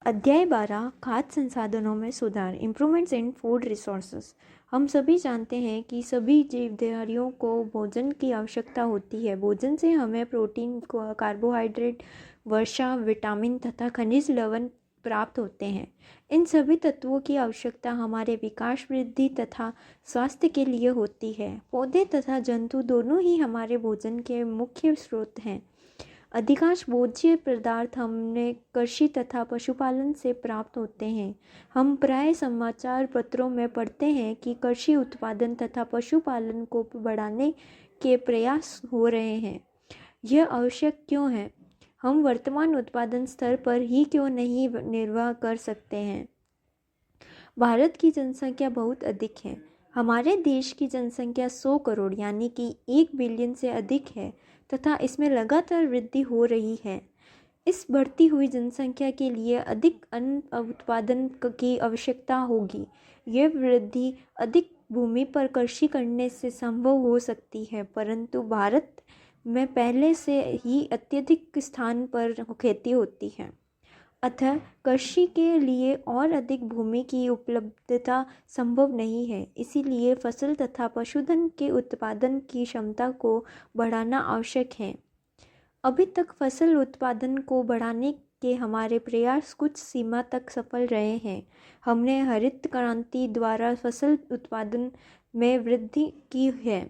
अध्याय 12 खाद्य संसाधनों में सुधार इम्प्रूवमेंट्स इन फूड रिसोर्सेज। हम सभी जानते हैं कि सभी जीवधारियों को भोजन की आवश्यकता होती है। भोजन से हमें प्रोटीन, कार्बोहाइड्रेट, वर्षा, विटामिन तथा खनिज लवण प्राप्त होते हैं। इन सभी तत्वों की आवश्यकता हमारे विकास, वृद्धि तथा स्वास्थ्य के लिए होती है। पौधे तथा जंतु दोनों ही हमारे भोजन के मुख्य स्रोत हैं। अधिकांश भोज्य पदार्थ हमें कृषि तथा पशुपालन से प्राप्त होते हैं। हम प्राय समाचार पत्रों में पढ़ते हैं कि कृषि उत्पादन तथा पशुपालन को बढ़ाने के प्रयास हो रहे हैं। यह आवश्यक क्यों है? हम वर्तमान उत्पादन स्तर पर ही क्यों नहीं निर्वाह कर सकते हैं? भारत की जनसंख्या बहुत अधिक है। हमारे देश की जनसंख्या 100 करोड़ यानी कि 1 बिलियन से अधिक है तथा इसमें लगातार वृद्धि हो रही है। इस बढ़ती हुई जनसंख्या के लिए अधिक अन्न उत्पादन की आवश्यकता होगी। यह वृद्धि अधिक भूमि पर कृषि करने से संभव हो सकती है, परंतु भारत में पहले से ही अत्यधिक स्थान पर खेती होती है। अतः कृषि के लिए और अधिक भूमि की उपलब्धता संभव नहीं है। इसीलिए फसल तथा पशुधन के उत्पादन की क्षमता को बढ़ाना आवश्यक है। अभी तक फसल उत्पादन को बढ़ाने के हमारे प्रयास कुछ सीमा तक सफल रहे हैं। हमने हरित क्रांति द्वारा फसल उत्पादन में वृद्धि की है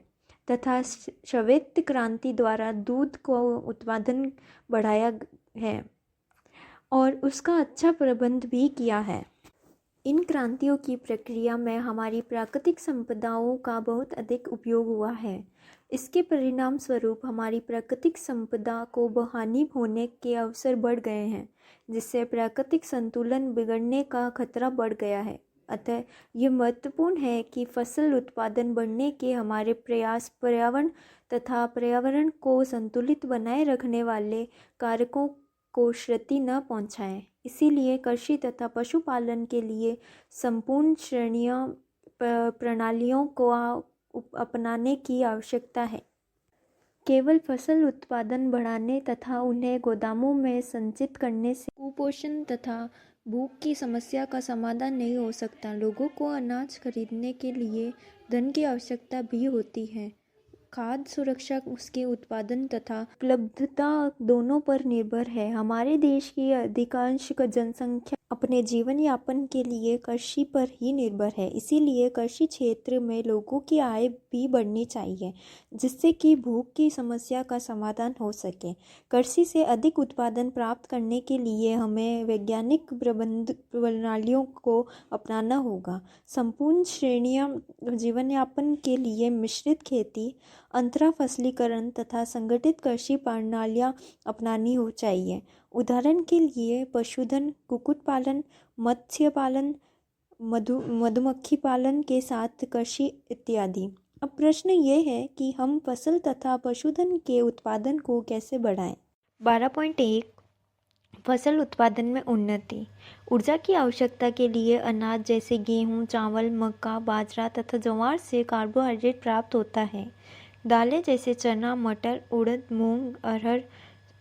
तथा श्वेत क्रांति द्वारा दूध को उत्पादन बढ़ाया है और उसका अच्छा प्रबंध भी किया है। इन क्रांतियों की प्रक्रिया में हमारी प्राकृतिक संपदाओं का बहुत अधिक उपयोग हुआ है। इसके परिणाम स्वरूप हमारी प्राकृतिक संपदा को हानि होने के अवसर बढ़ गए हैं, जिससे प्राकृतिक संतुलन बिगड़ने का खतरा बढ़ गया है। अतः ये महत्वपूर्ण है कि फसल उत्पादन बढ़ने के हमारे प्रयास पर्यावरण को संतुलित बनाए रखने वाले कारकों को क्षति न पहुंचाएं। इसीलिए कृषि तथा पशुपालन के लिए संपूर्ण श्रेणियों प्रणालियों को अपनाने की आवश्यकता है। केवल फसल उत्पादन बढ़ाने तथा उन्हें गोदामों में संचित करने से कुपोषण तथा भूख की समस्या का समाधान नहीं हो सकता। लोगों को अनाज खरीदने के लिए धन की आवश्यकता भी होती है। खाद्य सुरक्षा उसके उत्पादन तथा उपलब्धता दोनों पर निर्भर है। हमारे देश की अधिकांश जनसंख्या अपने जीवन यापन के लिए कृषि पर ही निर्भर है। इसीलिए कृषि क्षेत्र में लोगों की आय भी बढ़नी चाहिए, जिससे कि भूख की समस्या का समाधान हो सके। कृषि से अधिक उत्पादन प्राप्त करने के लिए हमें वैज्ञानिक प्रबंध प्रणालियों को अपनाना होगा। संपूर्ण श्रेणियां जीवन यापन के लिए मिश्रित खेती, अंतरा फसलीकरण तथा संगठित कृषि प्रणालियाँ अपनानी हो चाहिए। उदाहरण के लिए पशुधन, कुक्कुट पालन, मत्स्य पालन, मधुमक्खी पालन के साथ कृषि इत्यादि। अब प्रश्न ये है कि हम फसल तथा पशुधन के उत्पादन को कैसे बढ़ाएं। 12.1 फसल उत्पादन में उन्नति। ऊर्जा की आवश्यकता के लिए अनाज जैसे गेहूँ, चावल, मक्का, बाजरा तथा ज्वार से कार्बोहाइड्रेट प्राप्त होता है। दालें जैसे चना, मटर, उड़द, मूंग, अरहर,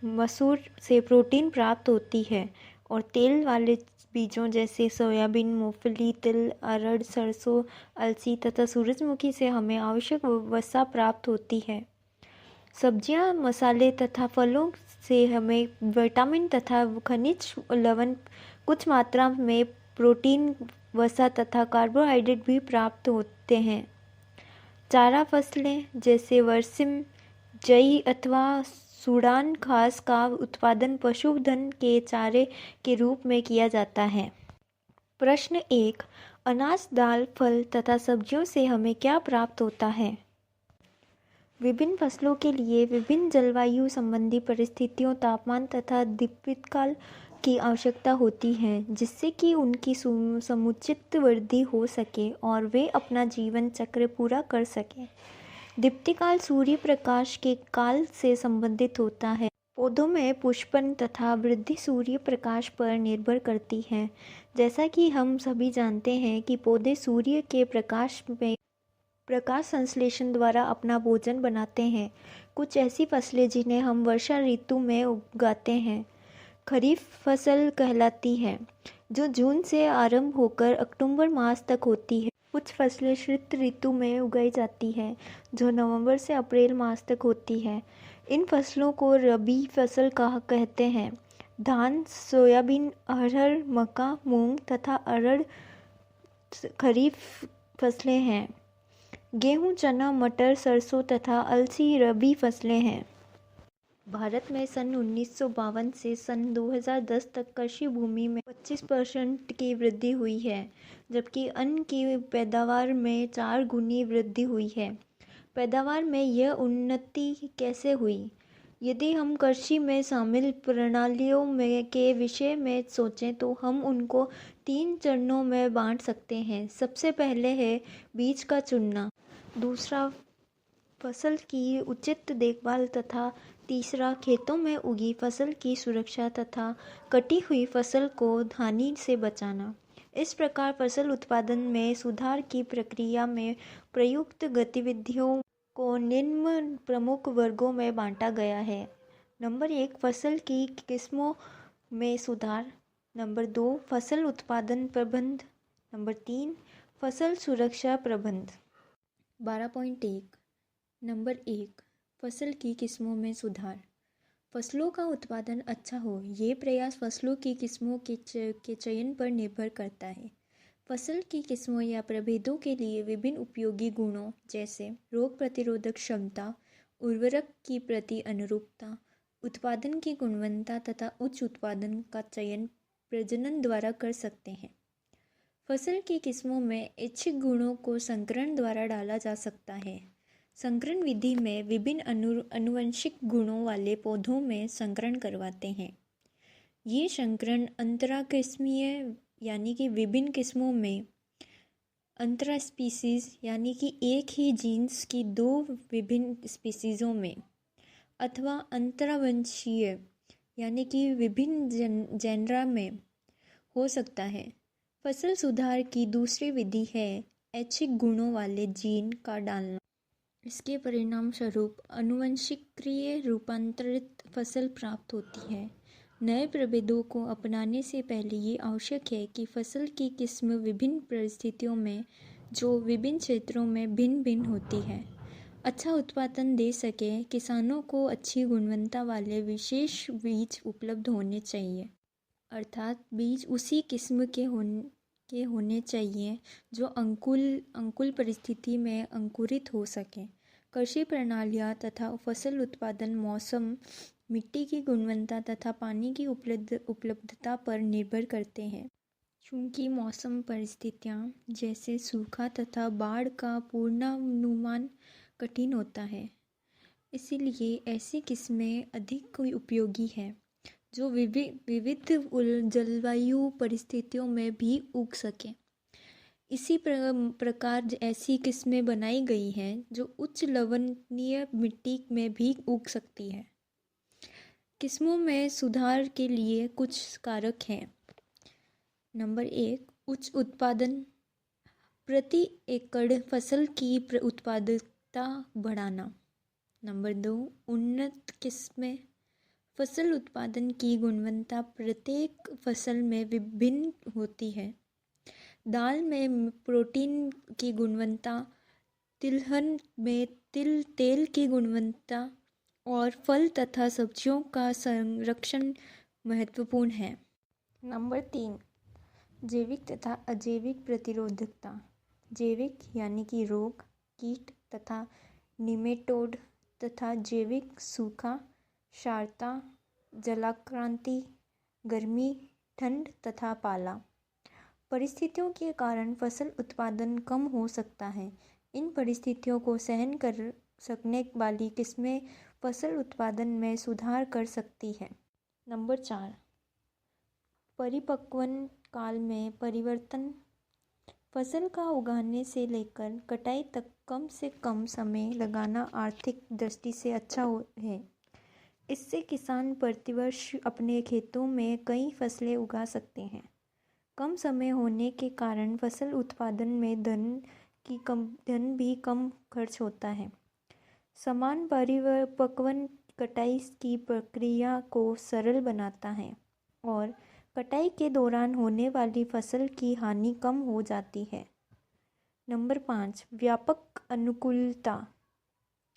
मसूर से प्रोटीन प्राप्त होती है और तेल वाले बीजों जैसे सोयाबीन, मूंगफली, तिल, अरहर, सरसों, अलसी तथा सूरजमुखी से हमें आवश्यक वसा प्राप्त होती है। सब्जियां, मसाले तथा फलों से हमें विटामिन तथा खनिज लवण, कुछ मात्रा में प्रोटीन, वसा तथा कार्बोहाइड्रेट भी प्राप्त होते हैं। चारा फसलें जैसे बरसिम, जई अथवा सूडान घास का उत्पादन पशुधन के चारे के रूप में किया जाता है। प्रश्न 1 अनाज, दाल, फल तथा सब्जियों से हमें क्या प्राप्त होता है? विभिन्न फसलों के लिए विभिन्न जलवायु संबंधी परिस्थितियों, तापमान तथा दीप्तिकाल की आवश्यकता होती है, जिससे कि उनकी समुचित वृद्धि हो सके और वे अपना जीवन चक्र पूरा कर सकें। दीप्तिकाल सूर्य प्रकाश के काल से संबंधित होता है। पौधों में पुष्पन तथा वृद्धि सूर्य प्रकाश पर निर्भर करती है। जैसा कि हम सभी जानते हैं कि पौधे सूर्य के प्रकाश संश्लेषण द्वारा अपना भोजन बनाते हैं। कुछ ऐसी फसलें जिन्हें हम वर्षा ऋतु में उगाते हैं। खरीफ फसल कहलाती है, जो जून से आरंभ होकर अक्टूबर मास तक होती है। कुछ फसलें शीत ऋतु में उगाई जाती हैं, जो नवंबर से अप्रैल मास तक होती है। इन फसलों को रबी फसल कहते हैं। धान, सोयाबीन, अरहर, मक्का, मूंग तथा अरहर खरीफ फसलें हैं। गेहूं, चना, मटर, सरसों तथा अलसी रबी फसलें हैं। भारत में सन 1952 से सन 2010 तक कृषि भूमि में 25% की वृद्धि हुई है, जबकि अन्न की पैदावार में 4 गुनी वृद्धि हुई है। पैदावार में यह उन्नति कैसे हुई? यदि हम कृषि में शामिल प्रणालियों के विषय में सोचें तो हम उनको 3 चरणों में बांट सकते हैं। सबसे पहले है बीज का चुनना, दूसरा फसल की उचित देखभाल तथा तीसरा खेतों में उगी फसल की सुरक्षा तथा कटी हुई फसल को हानि से बचाना। इस प्रकार फसल उत्पादन में सुधार की प्रक्रिया में प्रयुक्त गतिविधियों को निम्न प्रमुख वर्गों में बांटा गया है। नंबर 1, फसल की किस्मों में सुधार। नंबर 2, फसल उत्पादन प्रबंध। नंबर 3, फसल सुरक्षा प्रबंध। 12.1 नंबर 1, फसल की किस्मों में सुधार। फसलों का उत्पादन अच्छा हो, ये प्रयास फसलों की किस्मों के चयन पर निर्भर करता है। फसल की किस्मों या प्रभेदों के लिए विभिन्न उपयोगी गुणों जैसे रोग प्रतिरोधक क्षमता, उर्वरक की प्रति अनुरूपता, उत्पादन की गुणवत्ता तथा उच्च उत्पादन का चयन प्रजनन द्वारा कर सकते हैं। फसल की किस्मों में ऐच्छिक गुणों को संकरण द्वारा डाला जा सकता है। संकरण विधि में विभिन्न आनुवंशिक गुणों वाले पौधों में संकरण करवाते हैं। ये संकरण अंतराकिस्मीय यानी कि विभिन्न किस्मों में, अंतरा स्पीसीज यानी कि एक ही जीन्स की 2 विभिन्न स्पीसीजों में, अथवा अंतरावंशीय यानी कि विभिन्न जेनरा में हो सकता है। फसल सुधार की दूसरी विधि है ऐच्छिक गुणों वाले जीन का डालना। इसके परिणाम स्वरूप आनुवंशिकीय रूपांतरित फसल प्राप्त होती है। नए प्रभेदों को अपनाने से पहले ये आवश्यक है कि फसल की किस्म विभिन्न परिस्थितियों में, जो विभिन्न क्षेत्रों में भिन्न भिन्न होती है, अच्छा उत्पादन दे सके। किसानों को अच्छी गुणवत्ता वाले विशेष बीज उपलब्ध होने चाहिए, अर्थात बीज उसी किस्म के होने चाहिए जो अंकुल परिस्थिति में अंकुरित हो सके। कृषि प्रणालियाँ तथा फसल उत्पादन मौसम, मिट्टी की गुणवत्ता तथा पानी की उपलब्धता पर निर्भर करते हैं। चूँकि मौसम परिस्थितियाँ जैसे सूखा तथा बाढ़ का पूर्वानुमान कठिन होता है, इसीलिए ऐसी किस्में अधिक उपयोगी हैं जो विविध जलवायु परिस्थितियों में भी उग सकें। इसी प्रकार ऐसी किस्में बनाई गई हैं जो उच्च लवणीय मिट्टी में भी उग सकती है। किस्मों में सुधार के लिए कुछ कारक हैं। नंबर 1, उच्च उत्पादन। प्रति एकड़ फसल की उत्पादकता बढ़ाना। नंबर 2, उन्नत किस्में। फसल उत्पादन की गुणवत्ता प्रत्येक फसल में विभिन्न होती है। दाल में प्रोटीन की गुणवत्ता, तिलहन में तेल की गुणवत्ता और फल तथा सब्जियों का संरक्षण महत्वपूर्ण है। नंबर 3, जैविक तथा अजैविक प्रतिरोधकता। जैविक यानी कि रोग, कीट तथा निमेटोड तथा जैविक सूखा, क्षारता, जलाक्रांति, गर्मी, ठंड तथा पाला परिस्थितियों के कारण फसल उत्पादन कम हो सकता है। इन परिस्थितियों को सहन कर सकने वाली किस्में फसल उत्पादन में सुधार कर सकती है। नंबर 4, परिपक्वन काल में परिवर्तन। फसल का उगाने से लेकर कटाई तक कम से कम समय लगाना आर्थिक दृष्टि से अच्छा है। इससे किसान प्रतिवर्ष अपने खेतों में कई फसलें उगा सकते हैं। कम समय होने के कारण फसल उत्पादन में धन भी कम खर्च होता है। समान परिपक्वन कटाई की प्रक्रिया को सरल बनाता है। और कटाई के दौरान होने वाली फसल की हानि कम हो जाती है। नंबर 5, व्यापक अनुकूलता।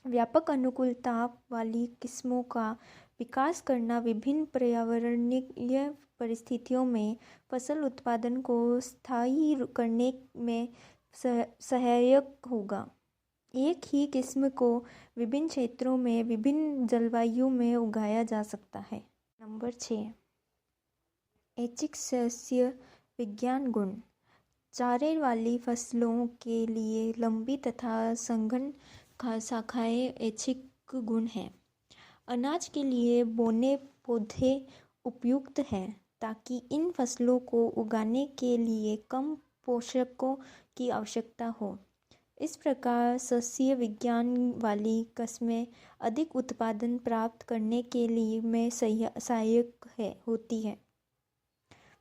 व्यापक अनुकूलता वाली किस्मों का विकास करना विभिन्न पर्यावरणीय परिस्थितियों में फसल उत्पादन को स्थायी करने में सहायक होगा। एक ही किस्म को विभिन्न क्षेत्रों में विभिन्न जलवायु में उगाया जा सकता है। नंबर 6, ऐच्छिक सस्य विज्ञान गुण। चारे वाली फसलों के लिए लंबी तथा सघन शाखाएं ऐच्छिक गुण हैं। अनाज के लिए बौने पौधे उपयुक्त हैं ताकि इन फसलों को उगाने के लिए कम पोषकों की आवश्यकता हो। इस प्रकार सस्य विज्ञान वाली किस्में अधिक उत्पादन प्राप्त करने के लिए में सहायक होती है।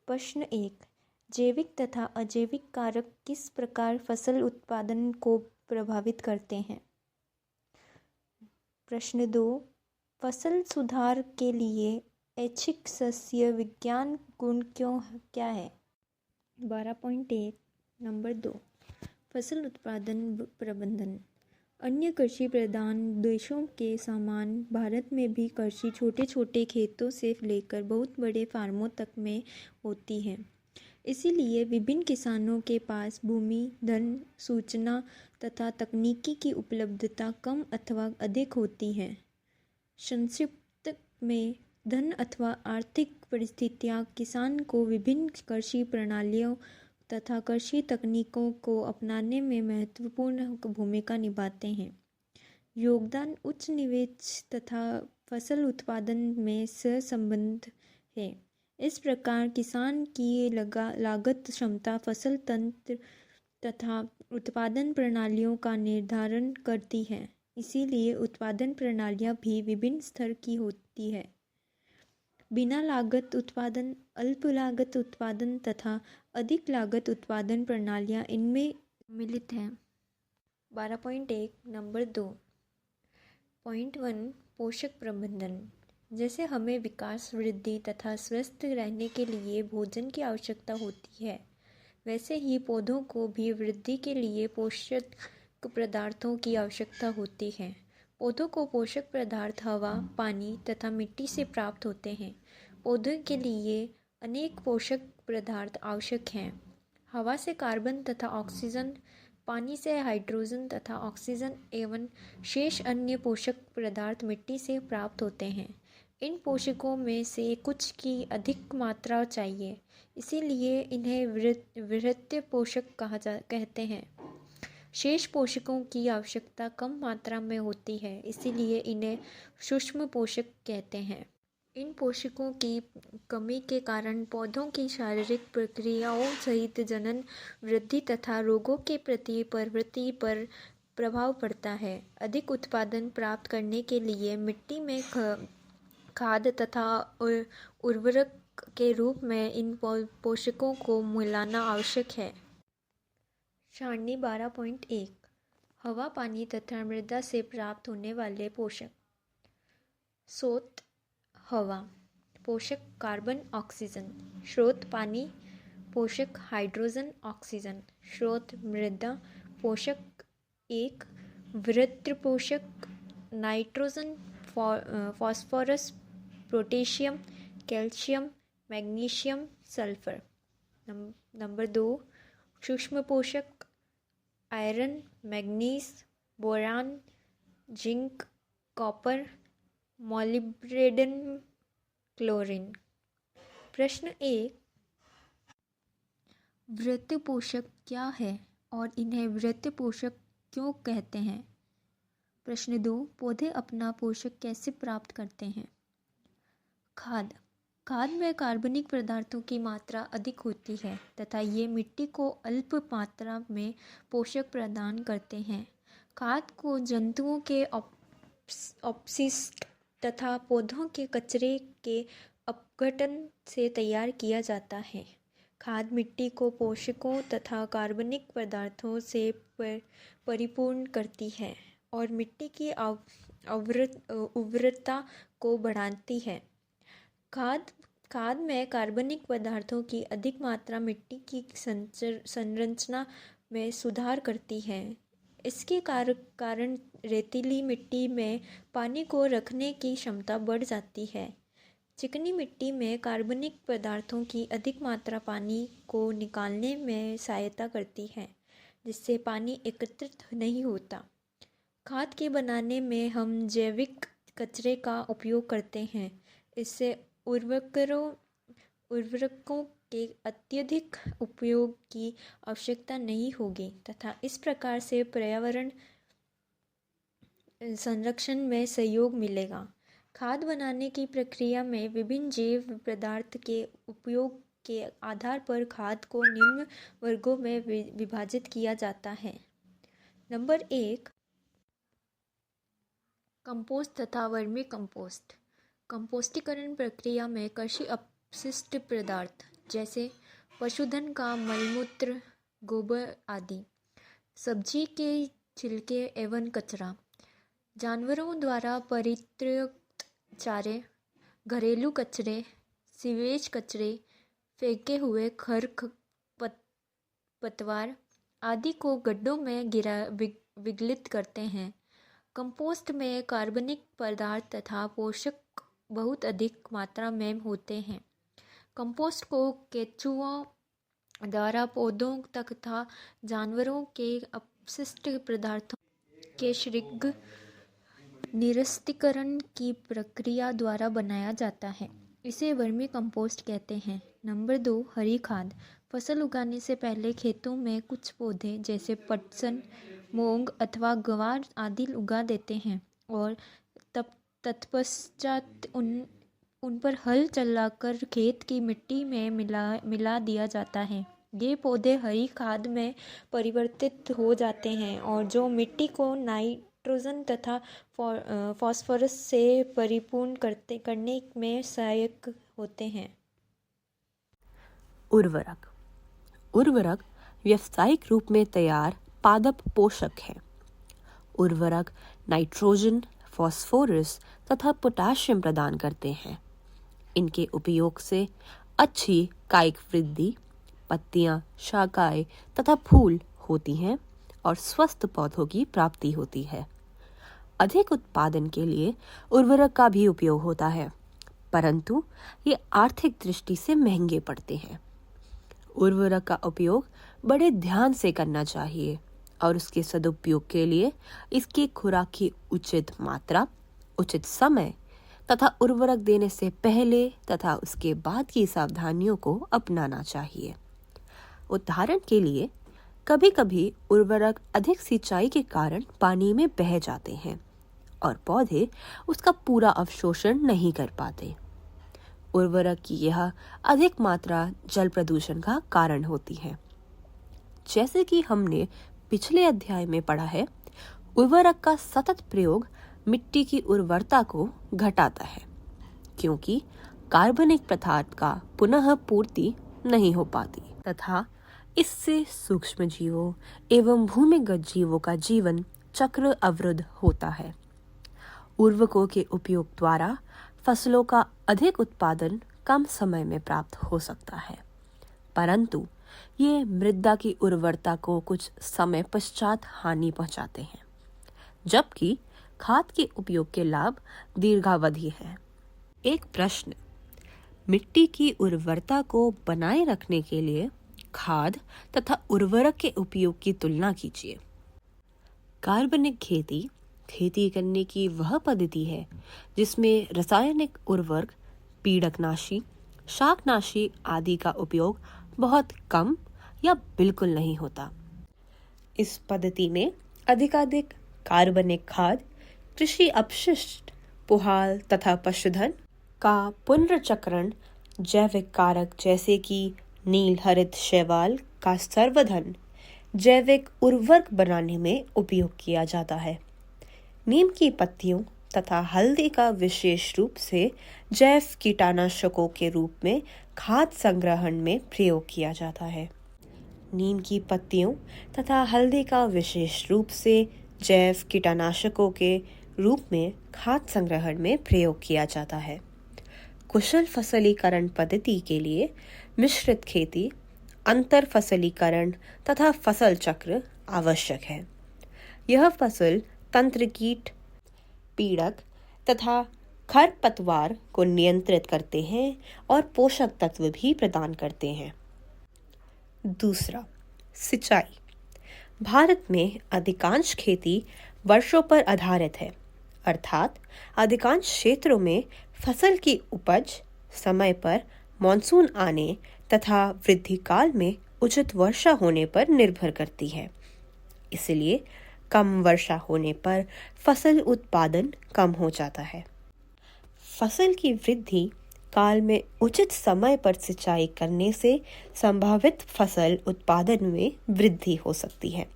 प्रश्न 1, जैविक तथा अजैविक कारक किस प्रकार फसल उत्पादन को प्रभावित करते हैं? प्रश्न 2, फसल सुधार के लिए ऐच्छिक सस्य विज्ञान गुण क्या है? 12.1 नंबर 2, फसल उत्पादन प्रबंधन। अन्य कृषि प्रधान देशों के समान भारत में भी कृषि छोटे छोटे खेतों से लेकर बहुत बड़े फार्मों तक में होती है। इसीलिए विभिन्न किसानों के पास भूमि, धन, सूचना तथा तकनीकी की उपलब्धता कम अथवा अधिक होती है। संक्षिप्त में धन अथवा आर्थिक परिस्थितियां किसान को विभिन्न कृषि प्रणालियों तथा कृषि तकनीकों को अपनाने में महत्वपूर्ण भूमिका निभाते हैं। योगदान उच्च निवेश तथा फसल उत्पादन में सहसंबंध है। इस प्रकार किसान की लागत क्षमता फसल तंत्र तथा उत्पादन प्रणालियों का निर्धारण करती है। इसीलिए उत्पादन प्रणालियां भी विभिन्न स्तर की होती है। बिना लागत उत्पादन, अल्प लागत उत्पादन तथा अधिक लागत उत्पादन प्रणालियां इनमें मिलित हैं। 12.1 नंबर 2, पॉइंट 1, पोषक प्रबंधन। जैसे हमें विकास, वृद्धि तथा स्वस्थ रहने के लिए भोजन की आवश्यकता होती है, वैसे ही पौधों को भी वृद्धि के लिए पोषक पदार्थों की आवश्यकता होती है। पौधों को पोषक पदार्थ हवा, पानी तथा मिट्टी से प्राप्त होते हैं। पौधों के लिए अनेक पोषक पदार्थ आवश्यक हैं। हवा से कार्बन तथा ऑक्सीजन, पानी से हाइड्रोजन तथा ऑक्सीजन एवं शेष अन्य पोषक पदार्थ मिट्टी से प्राप्त होते हैं। इन पोषकों में से कुछ की अधिक मात्रा चाहिए, इसीलिए इन्हें वृत्तीय पोषक कहते हैं। शेष पोषकों की आवश्यकता कम मात्रा में होती है, इसीलिए इन्हें सूक्ष्म पोषक कहते हैं। इन पोषकों की कमी के कारण पौधों की शारीरिक प्रक्रियाओं सहित जनन, वृद्धि तथा रोगों के प्रति प्रवृत्ति पर प्रभाव पड़ता है। अधिक उत्पादन प्राप्त करने के लिए मिट्टी में खाद तथा उर्वरक के रूप में इन पोषकों को मिलाना आवश्यक है। सारणी 12.1 हवा, पानी तथा मृदा से प्राप्त होने वाले पोषक। स्रोत हवा, पोषक कार्बन ऑक्सीजन। स्रोत पानी, पोषक हाइड्रोजन ऑक्सीजन। स्रोत मृदा, पोषक 1 वृत्त पोषक nitrogen, phosphorus, potassium, calcium, magnesium, sulphur. Number 2 सूक्ष्म पोषक iron, manganese, boron, zinc, copper, molybdenum, chlorine. प्रश्न 1, वृत्त पोषक क्या है और इन्हें वृत्त पोषक क्यों कहते हैं? प्रश्न 2, पौधे अपना पोषक कैसे प्राप्त करते हैं? खाद में कार्बनिक पदार्थों की मात्रा अधिक होती है तथा ये मिट्टी को अल्प मात्रा में पोषक प्रदान करते हैं। खाद को जंतुओं के अपशिष्ट तथा पौधों के कचरे के अपघटन से तैयार किया जाता है। खाद मिट्टी को पोषकों तथा कार्बनिक पदार्थों से परिपूर्ण करती है और मिट्टी की उर्वरता को बढ़ाती है। खाद खाद में कार्बनिक पदार्थों की अधिक मात्रा मिट्टी की संरचना में सुधार करती है। इसके कारण रेतीली मिट्टी में पानी को रखने की क्षमता बढ़ जाती है। चिकनी मिट्टी में कार्बनिक पदार्थों की अधिक मात्रा पानी को निकालने में सहायता करती है, जिससे पानी एकत्रित नहीं होता। खाद के बनाने में हम जैविक कचरे का उपयोग करते हैं। इससे उर्वरकों के अत्यधिक उपयोग की आवश्यकता नहीं होगी तथा इस प्रकार से पर्यावरण संरक्षण में सहयोग मिलेगा। खाद बनाने की प्रक्रिया में विभिन्न जैव पदार्थ के उपयोग के आधार पर खाद को निम्न वर्गों में विभाजित किया जाता है। नंबर 1, कंपोस्ट तथा वर्मी कंपोस्ट। कंपोस्टीकरण प्रक्रिया में कृषि अपशिष्ट पदार्थ जैसे पशुधन का मलमूत्र, गोबर आदि, सब्जी के छिलके एवं कचरा, जानवरों द्वारा परित्यक्त चारे, घरेलू कचरे, सीवेज कचरे, फेंके हुए पतवार आदि को गड्ढों में विघटित करते हैं। कंपोस्ट में कार्बनिक पदार्थ तथा पोषक बहुत अधिक मात्रा में होते हैं। कंपोस्ट को केंचुओं द्वारा पौधों तथा जानवरों के अपशिष्ट पदार्थों के शीघ्र निरस्तीकरण की प्रक्रिया द्वारा बनाया जाता है। इसे वर्मी कंपोस्ट कहते हैं। नंबर 2, हरी खाद। फसल उगाने से पहले खेतों में कुछ पौधे जैसे पटसन, मूंग अथवा ग्वार आदि उगा देते हैं और तत्पश्चात उन पर हल चलाकर खेत की मिट्टी में मिला दिया जाता है। ये पौधे हरी खाद में परिवर्तित हो जाते हैं और जो मिट्टी को नाइट्रोजन तथा फास्फोरस से परिपूर्ण करने में सहायक होते हैं। उर्वरक व्यावसायिक रूप में तैयार पादप पोषक है। उर्वरक नाइट्रोजन, फास्फोरस तथा पोटाशियम प्रदान करते हैं। इनके उपयोग से अच्छी कायिक वृद्धि, पत्तियां, शाखाएं तथा फूल होती हैं और स्वस्थ पौधों की प्राप्ति होती है। अधिक उत्पादन के लिए उर्वरक का भी उपयोग होता है, परंतु ये आर्थिक दृष्टि से महंगे पड़ते हैं। उर्वरक का उपयोग बड़े ध्यान से करना चाहिए और उसके सदुपयोग के लिए इसकी खुराक की उचित मात्रा, उचित समय तथा उर्वरक देने से पहले तथा उसके बाद की सावधानियों को अपनाना चाहिए। उदाहरण के लिए, कभी-कभी उर्वरक अधिक सिंचाई के कारण पानी में बह जाते हैं और पौधे उसका पूरा अवशोषण नहीं कर पाते। उर्वरक की यह अधिक मात्रा जल प्रदूषण का कारण होती है। जैसे कि हमने पिछले अध्याय में पढ़ा है, उर्वरक का सतत प्रयोग मिट्टी की उर्वरता को घटाता है, क्योंकि कार्बनिक पदार्थ का पुनः पूर्ति नहीं हो पाती तथा इससे सूक्ष्म जीवों एवं भूमिगत जीवों का जीवन चक्र अवरुद्ध होता है। उर्वरकों के उपयोग द्वारा फसलों का अधिक उत्पादन कम समय में प्राप्त हो सकता है, परंतु ये मृदा की उर्वरता को कुछ समय पश्चात हानि पहुंचाते हैं, जबकि खाद के उपयोग के लाभ दीर्घावधि हैं। एक प्रश्न, मिट्टी की उर्वरता को बनाए रखने के लिए खाद तथा उर्वरक के उपयोग की तुलना कीजिए। कार्बनिक खेती करने की वह पद्धति है जिसमें रासायनिक उर्वरक, पीड़कनाशी, शाकनाशी आदि का उपयोग बहुत कम या बिल्कुल नहीं होता। इस पद्धति में अधिकाधिक कार्बनिक खाद, कृषि अपशिष्ट, पुआल तथा पशुधन का पुनर्चक्रण, जैविक कारक जैसे कि नील हरित शैवाल का संवर्धन जैविक उर्वरक बनाने में उपयोग किया जाता है। नीम की पत्तियों तथा हल्दी का विशेष रूप से जैव कीटनाशकों के रूप में खाद संग्रहण में प्रयोग किया जाता है। नीम की पत्तियों तथा हल्दी का विशेष रूप से जैव कीटनाशकों के रूप में खाद संग्रहण में प्रयोग किया जाता है। कुशल फसलीकरण पद्धति के लिए मिश्रित खेती, अंतर फसलीकरण तथा फसल चक्र आवश्यक है। यह फसल तंत्र कीट, पीड़क तथा खरपतवार को नियंत्रित करते हैं और पोषक तत्व भी प्रदान करते हैं। दूसरा, सिंचाई। भारत में अधिकांश खेती वर्षों पर आधारित है, अर्थात अधिकांश क्षेत्रों में फसल की उपज समय पर मॉनसून आने तथा वृद्धि काल में उचित वर्षा होने पर निर्भर करती है। इसलिए कम वर्षा होने पर फसल उत्पादन कम हो जाता है। फसल की वृद्धि काल में उचित समय पर सिंचाई करने से संभावित फसल उत्पादन में वृद्धि हो सकती है।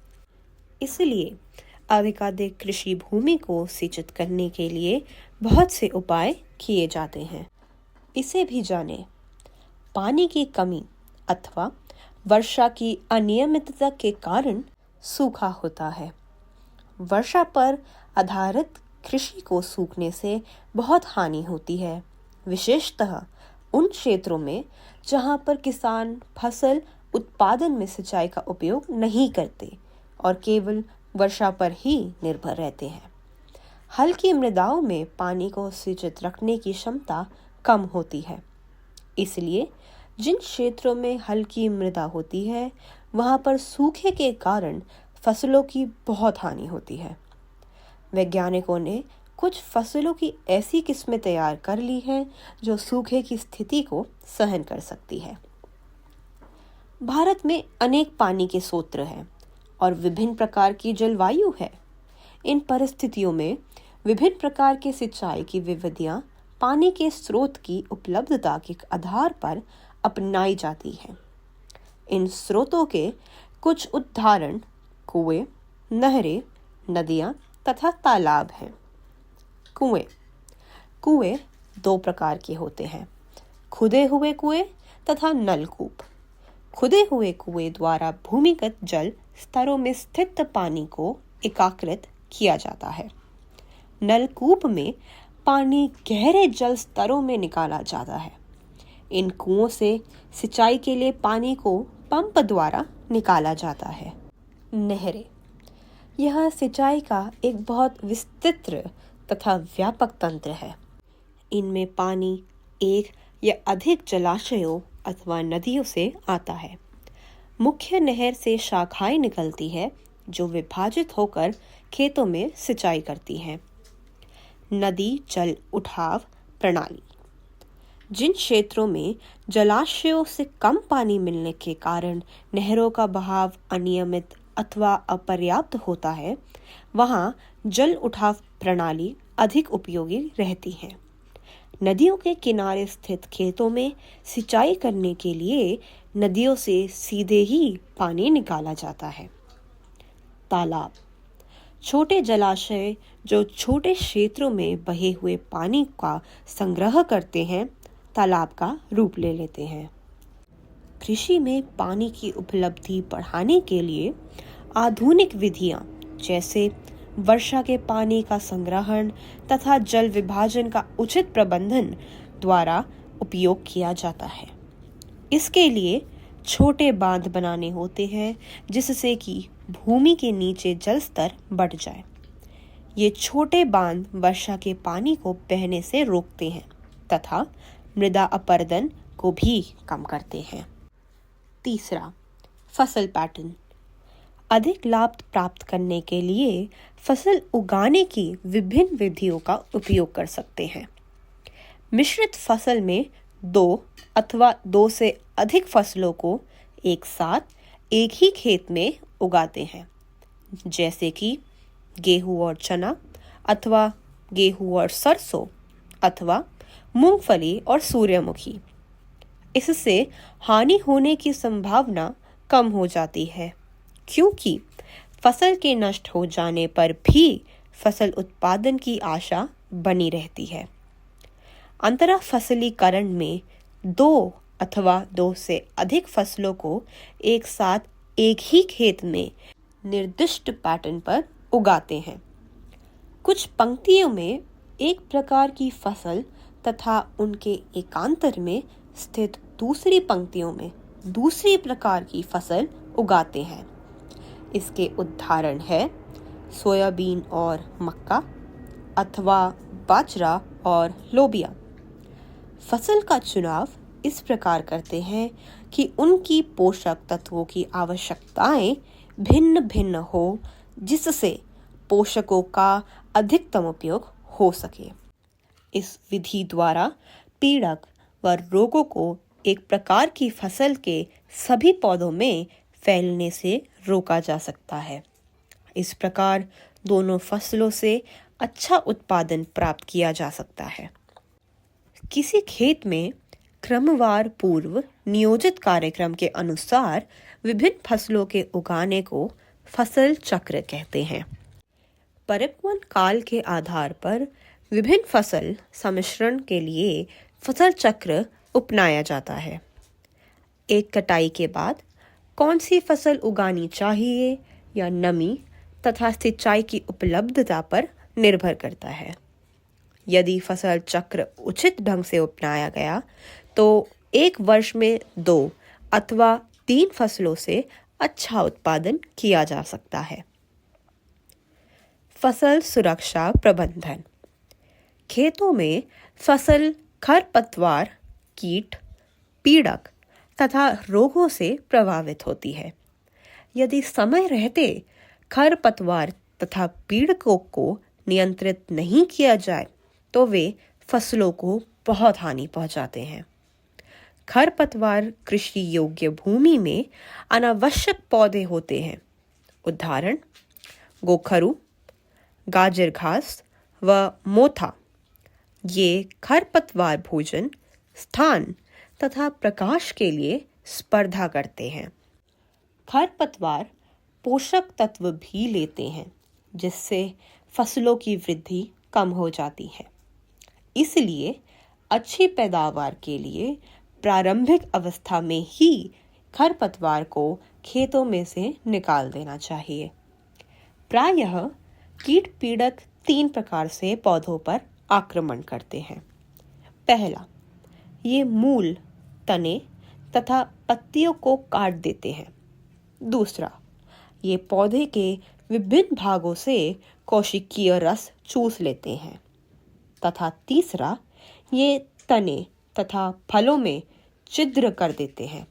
इसलिए अधिकाधिक कृषि भूमि को सिंचित करने के लिए बहुत से उपाय किए जाते हैं। इसे भी जानें। पानी की कमी अथवा वर्षा की अनियमितता के कारण सूखा होता है। वर्षा पर आधारित कृषि को सूखने से बहुत हानि होती है, विशेषतः उन क्षेत्रों में जहां पर किसान फसल उत्पादन में सिंचाई का उपयोग नहीं करते और केवल वर्षा पर ही निर्भर रहते हैं। हल्की मृदाओं में पानी को सिंचित रखने की क्षमता कम होती है। इसलिए जिन क्षेत्रों में हल्की मृदा होती है वहां पर सूखे के कारण फसलों की बहुत हानि होती है। वैज्ञानिकों ने कुछ फसलों की ऐसी किस्में तैयार कर ली हैं जो सूखे की स्थिति को सहन कर सकती है। भारत में अनेक पानी के स्रोत हैं और विभिन्न प्रकार की जलवायु है। इन परिस्थितियों में विभिन्न प्रकार के सिंचाई की विधियां पानी के स्रोत की उपलब्धता के आधार पर अपनाई जाती हैं। इन स्रोतों के कुछ उदाहरण कुएं, नहरें, नदियां तथा तालाब हैं। कुएं दो प्रकार के होते हैं, खुदे हुए कुएं तथा नलकूप। खुदे हुए कुएं द्वारा भूमिगत जल स्तरों में स्थित पानी को एकाग्रित किया जाता है। नलकूप में पानी गहरे जल स्तरों में निकाला जाता है। इन कुओं से सिंचाई के लिए पानी को पंप द्वारा निकाला जाता है। नहरें, यह सिंचाई का एक बहुत विस्तृत तथा व्यापक तंत्र है। इनमें पानी एक या अधिक जलाशयों अथवा नदियों से आता है। मुख्य नहर से शाखाएं निकलती है जो विभाजित होकर खेतों में सिंचाई करती हैं। नदी जल उठाव प्रणाली, जिन क्षेत्रों में जलाशयों से कम पानी मिलने के कारण नहरों का बहाव अनियमित अथवा अपर्याप्त होता है, वहां जल उठाव प्रणाली अधिक उपयोगी रहती है। नदियों के किनारे स्थित खेतों में सिंचाई करने के लिए नदियों से सीधे ही पानी निकाला जाता है। तालाब, छोटे जलाशय जो छोटे क्षेत्रों में बहे हुए पानी का संग्रह करते हैं, तालाब का रूप ले लेते हैं। कृषि में पानी की उपलब्धि बढ़ाने के लिए आधुनिक विधियां जैसे वर्षा के पानी का संग्रहण तथा जल विभाजन का उचित प्रबंधन द्वारा उपयोग किया जाता है। इसके लिए छोटे बांध बनाने होते हैं जिससे कि भूमि के नीचे जल स्तर बढ़ जाए। ये छोटे बांध वर्षा के पानी को बहने से रोकते हैं तथा मृदा अपरदन को भी कम करते हैं। तीसरा, फसल पैटर्न। अधिक लाभ प्राप्त करने के लिए फसल उगाने की विभिन्न विधियों का उपयोग कर सकते हैं। मिश्रित फसल में 2 अथवा 2 से अधिक फसलों को एक साथ एक ही खेत में उगाते हैं, जैसे कि गेहूं और चना अथवा गेहूं और सरसों अथवा मूंगफली और सूर्यमुखी। इससे हानि होने की संभावना कम हो जाती है, क्योंकि फसल के नष्ट हो जाने पर भी फसल उत्पादन की आशा बनी रहती है। अंतरा फसलीकरण में 2 अथवा 2 से अधिक फसलों को एक साथ एक ही खेत में निर्दिष्ट पैटर्न पर उगाते हैं। कुछ पंक्तियों में एक प्रकार की फसल तथा उनके एकांतर में स्थित दूसरी पंक्तियों में दूसरी प्रकार की फसल उगाते हैं। इसके उदाहरण है सोयाबीन और मक्का अथवा बाजरा और लोबिया। फसल का चुनाव इस प्रकार करते हैं कि उनकी पोषक तत्वों की आवश्यकताएं भिन्न भिन्न हो, जिससे पोषकों का अधिकतम उपयोग हो सके। इस विधि द्वारा पीड़क व रोगों को एक प्रकार की फसल के सभी पौधों में फैलने से रोका जा सकता है। इस प्रकार दोनों फसलों से अच्छा उत्पादन प्राप्त किया जा सकता है। किसी खेत में क्रमवार पूर्व नियोजित कार्यक्रम के अनुसार विभिन्न फसलों के उगाने को फसल चक्र कहते हैं। परिपक्वन काल के आधार पर विभिन्न फसल सम्मिश्रण के लिए फसल चक्र अपनाया जाता है। एक कटाई के बाद कौन सी फसल उगानी चाहिए या नमी तथा सिंचाई की उपलब्धता पर निर्भर करता है। यदि फसल चक्र उचित ढंग से अपनाया गया तो एक वर्ष में 2 अथवा 3 फसलों से अच्छा उत्पादन किया जा सकता है। फसल सुरक्षा प्रबंधन। खेतों में फसल खरपतवार, कीट, पीड़क तथा रोगों से प्रभावित होती है। यदि समय रहते खरपतवार तथा पीड़कों को नियंत्रित नहीं किया जाए तो वे फसलों को बहुत हानि पहुंचाते हैं। खरपतवार कृषि योग्य भूमि में अनावश्यक पौधे होते हैं। उदाहरण गोखरू, गाजर घास व मोथा। ये खरपतवार भोजन, स्थान तथा प्रकाश के लिए स्पर्धा करते हैं। खरपतवार पोषक तत्व भी लेते हैं, जिससे फसलों की वृद्धि कम हो जाती है। इसलिए अच्छी पैदावार के लिए प्रारंभिक अवस्था में ही खरपतवार को खेतों में से निकाल देना चाहिए। प्रायः कीट पीड़क 3 प्रकार से पौधों पर आक्रमण करते हैं। पहला, ये मूल, तने तथा पत्तियों को काट देते हैं। दूसरा, ये पौधे के विभिन्न भागों से कोशिकीय रस चूस लेते हैं। तथा तीसरा, ये तने तथा फलों में छिद्र कर देते हैं।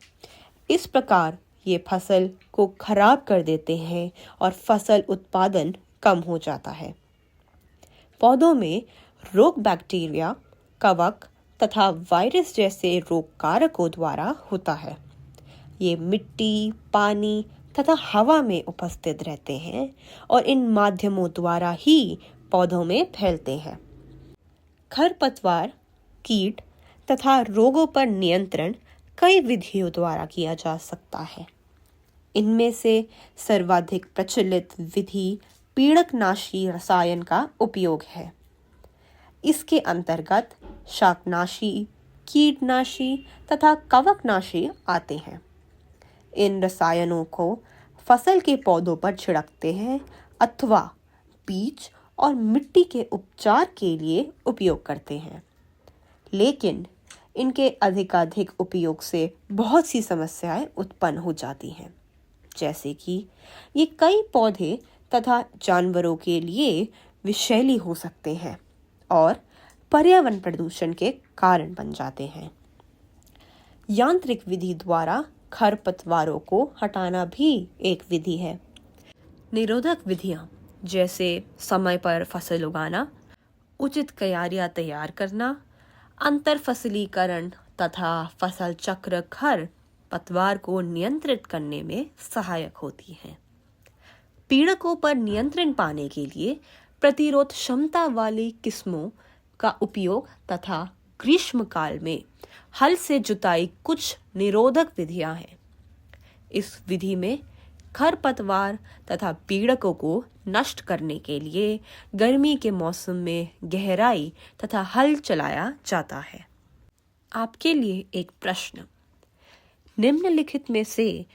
इस प्रकार ये फसल को खराब कर देते हैं और फसल उत्पादन कम हो जाता है। पौधों में रोग बैक्टीरिया, कवक तथा वायरस जैसे रोग कारकों द्वारा होता है। ये मिट्टी, पानी तथा हवा में उपस्थित रहते हैं और इन माध्यमों द्वारा ही पौधों में फैलते हैं। खरपतवार, कीट तथा रोगों पर नियंत्रण कई विधियों द्वारा किया जा सकता है। इनमें से सर्वाधिक प्रचलित विधि पीड़कनाशी रसायन का उपयोग है। इसके अंतर्गत शाकनाशी, कीटनाशी तथा कवकनाशी आते हैं। इन रसायनों को फसल के पौधों पर छिड़कते हैं अथवा बीज और मिट्टी के उपचार के लिए उपयोग करते हैं। लेकिन इनके अधिकाधिक उपयोग से बहुत सी समस्याएं उत्पन्न हो जाती हैं, जैसे कि ये कई पौधे तथा जानवरों के लिए विषैली हो सकते हैं और पर्यावरण प्रदूषण के कारण बन जाते हैं। यांत्रिक विधि द्वारा खरपतवारों को हटाना भी एक विधि है। निरोधक विधियां जैसे समय पर फसल उगाना, उचित क्यारियां तैयार करना, अंतर फसलीकरण तथा फसल चक्र खरपतवार को नियंत्रित करने में सहायक होती हैं। पीड़कों पर नियंत्रण पाने के लिए प्रतिरोध क्षमता वाली किस्मों का उपयोग तथा ग्रीष्म काल में हल से जुताई कुछ निरोधक विधियां हैं। इस विधि में खरपतवार तथा पीड़कों को नष्ट करने के लिए गर्मी के मौसम में गहराई तथा हल चलाया जाता है। आपके लिए एक प्रश्न, निम्नलिखित में से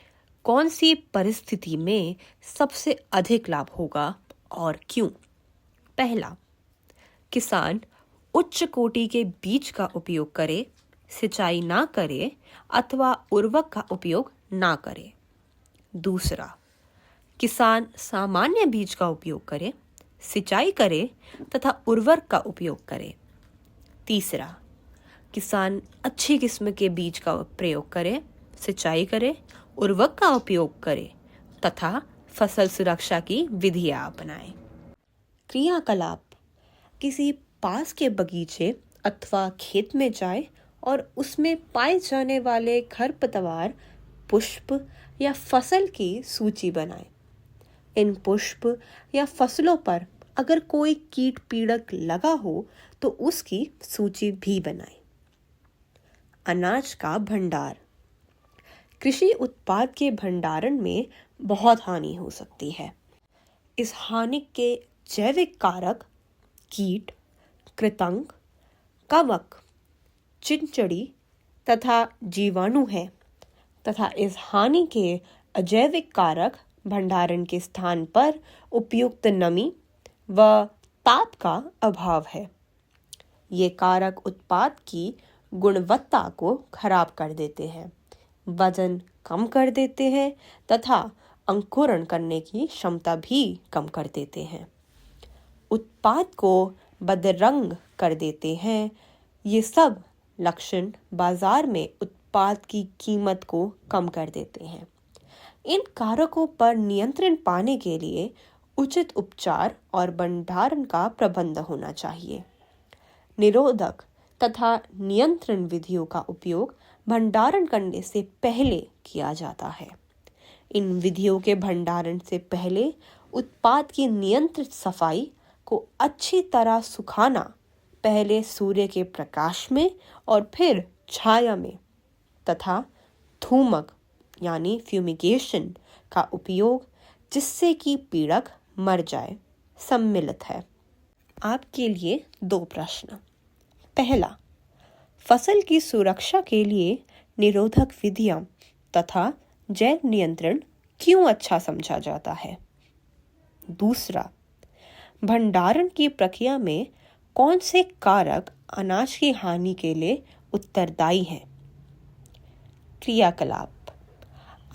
कौन सी परिस्थिति में सबसे अधिक लाभ होगा और क्यों? पहला, किसान उच्च कोटि के बीज का उपयोग करे, सिंचाई ना करे अथवा उर्वरक का उपयोग ना करे। दूसरा, किसान सामान्य बीज का उपयोग करे, सिंचाई करे तथा उर्वरक का उपयोग करे। तीसरा, किसान अच्छी किस्म के बीज का प्रयोग करे, सिंचाई करे, उर्वरक का उपयोग करे तथा फसल सुरक्षा की विधियां अपनाएं। क्रियाकलाप: किसी पास के बगीचे अथवा खेत में जाए और उसमें पाए जाने वाले खरपतवार, पुष्प या फसल की सूची बनाएं। इन पुष्प या फसलों पर अगर कोई कीट पीड़क लगा हो तो उसकी सूची भी बनाएं। अनाज का भंडार: कृषि उत्पाद के भंडारण में बहुत हानि हो सकती है। इस हानि के जैविक कारक कीट, कृंतक, कवक, चिंचड़ी तथा जीवाणु हैं तथा इस हानि के अजैविक कारक भंडारण के स्थान पर उपयुक्त नमी व ताप का अभाव है। ये कारक उत्पाद की गुणवत्ता को खराब कर देते हैं, वजन कम कर देते हैं तथा अंकुरण करने की क्षमता भी कम कर देते हैं। उत्पाद को बदरंग कर देते हैं। ये सब लक्षण बाजार में उत्पाद की कीमत को कम कर देते हैं। इन कारकों पर नियंत्रण पाने के लिए उचित उपचार और भंडारण का प्रबंध होना चाहिए। निरोधक तथा नियंत्रण विधियों का उपयोग भंडारण करने से पहले किया जाता है। इन विधियों के भंडारण से पहले उत्पाद की नियंत्रित सफाई को अच्छी तरह सुखाना, पहले सूर्य के प्रकाश में और फिर छाया में तथा धूमक यानी फ्यूमिगेशन का उपयोग जिससे कि पीड़क मर जाए सम्मिलित है। आपके लिए 2 प्रश्न। पहला, फसल की सुरक्षा के लिए निरोधक विधियां तथा जैव नियंत्रण क्यों अच्छा समझा जाता है? दूसरा, भंडारण की प्रक्रिया में कौन से कारक अनाज की हानि के लिए उत्तरदायी हैं? क्रियाकलाप: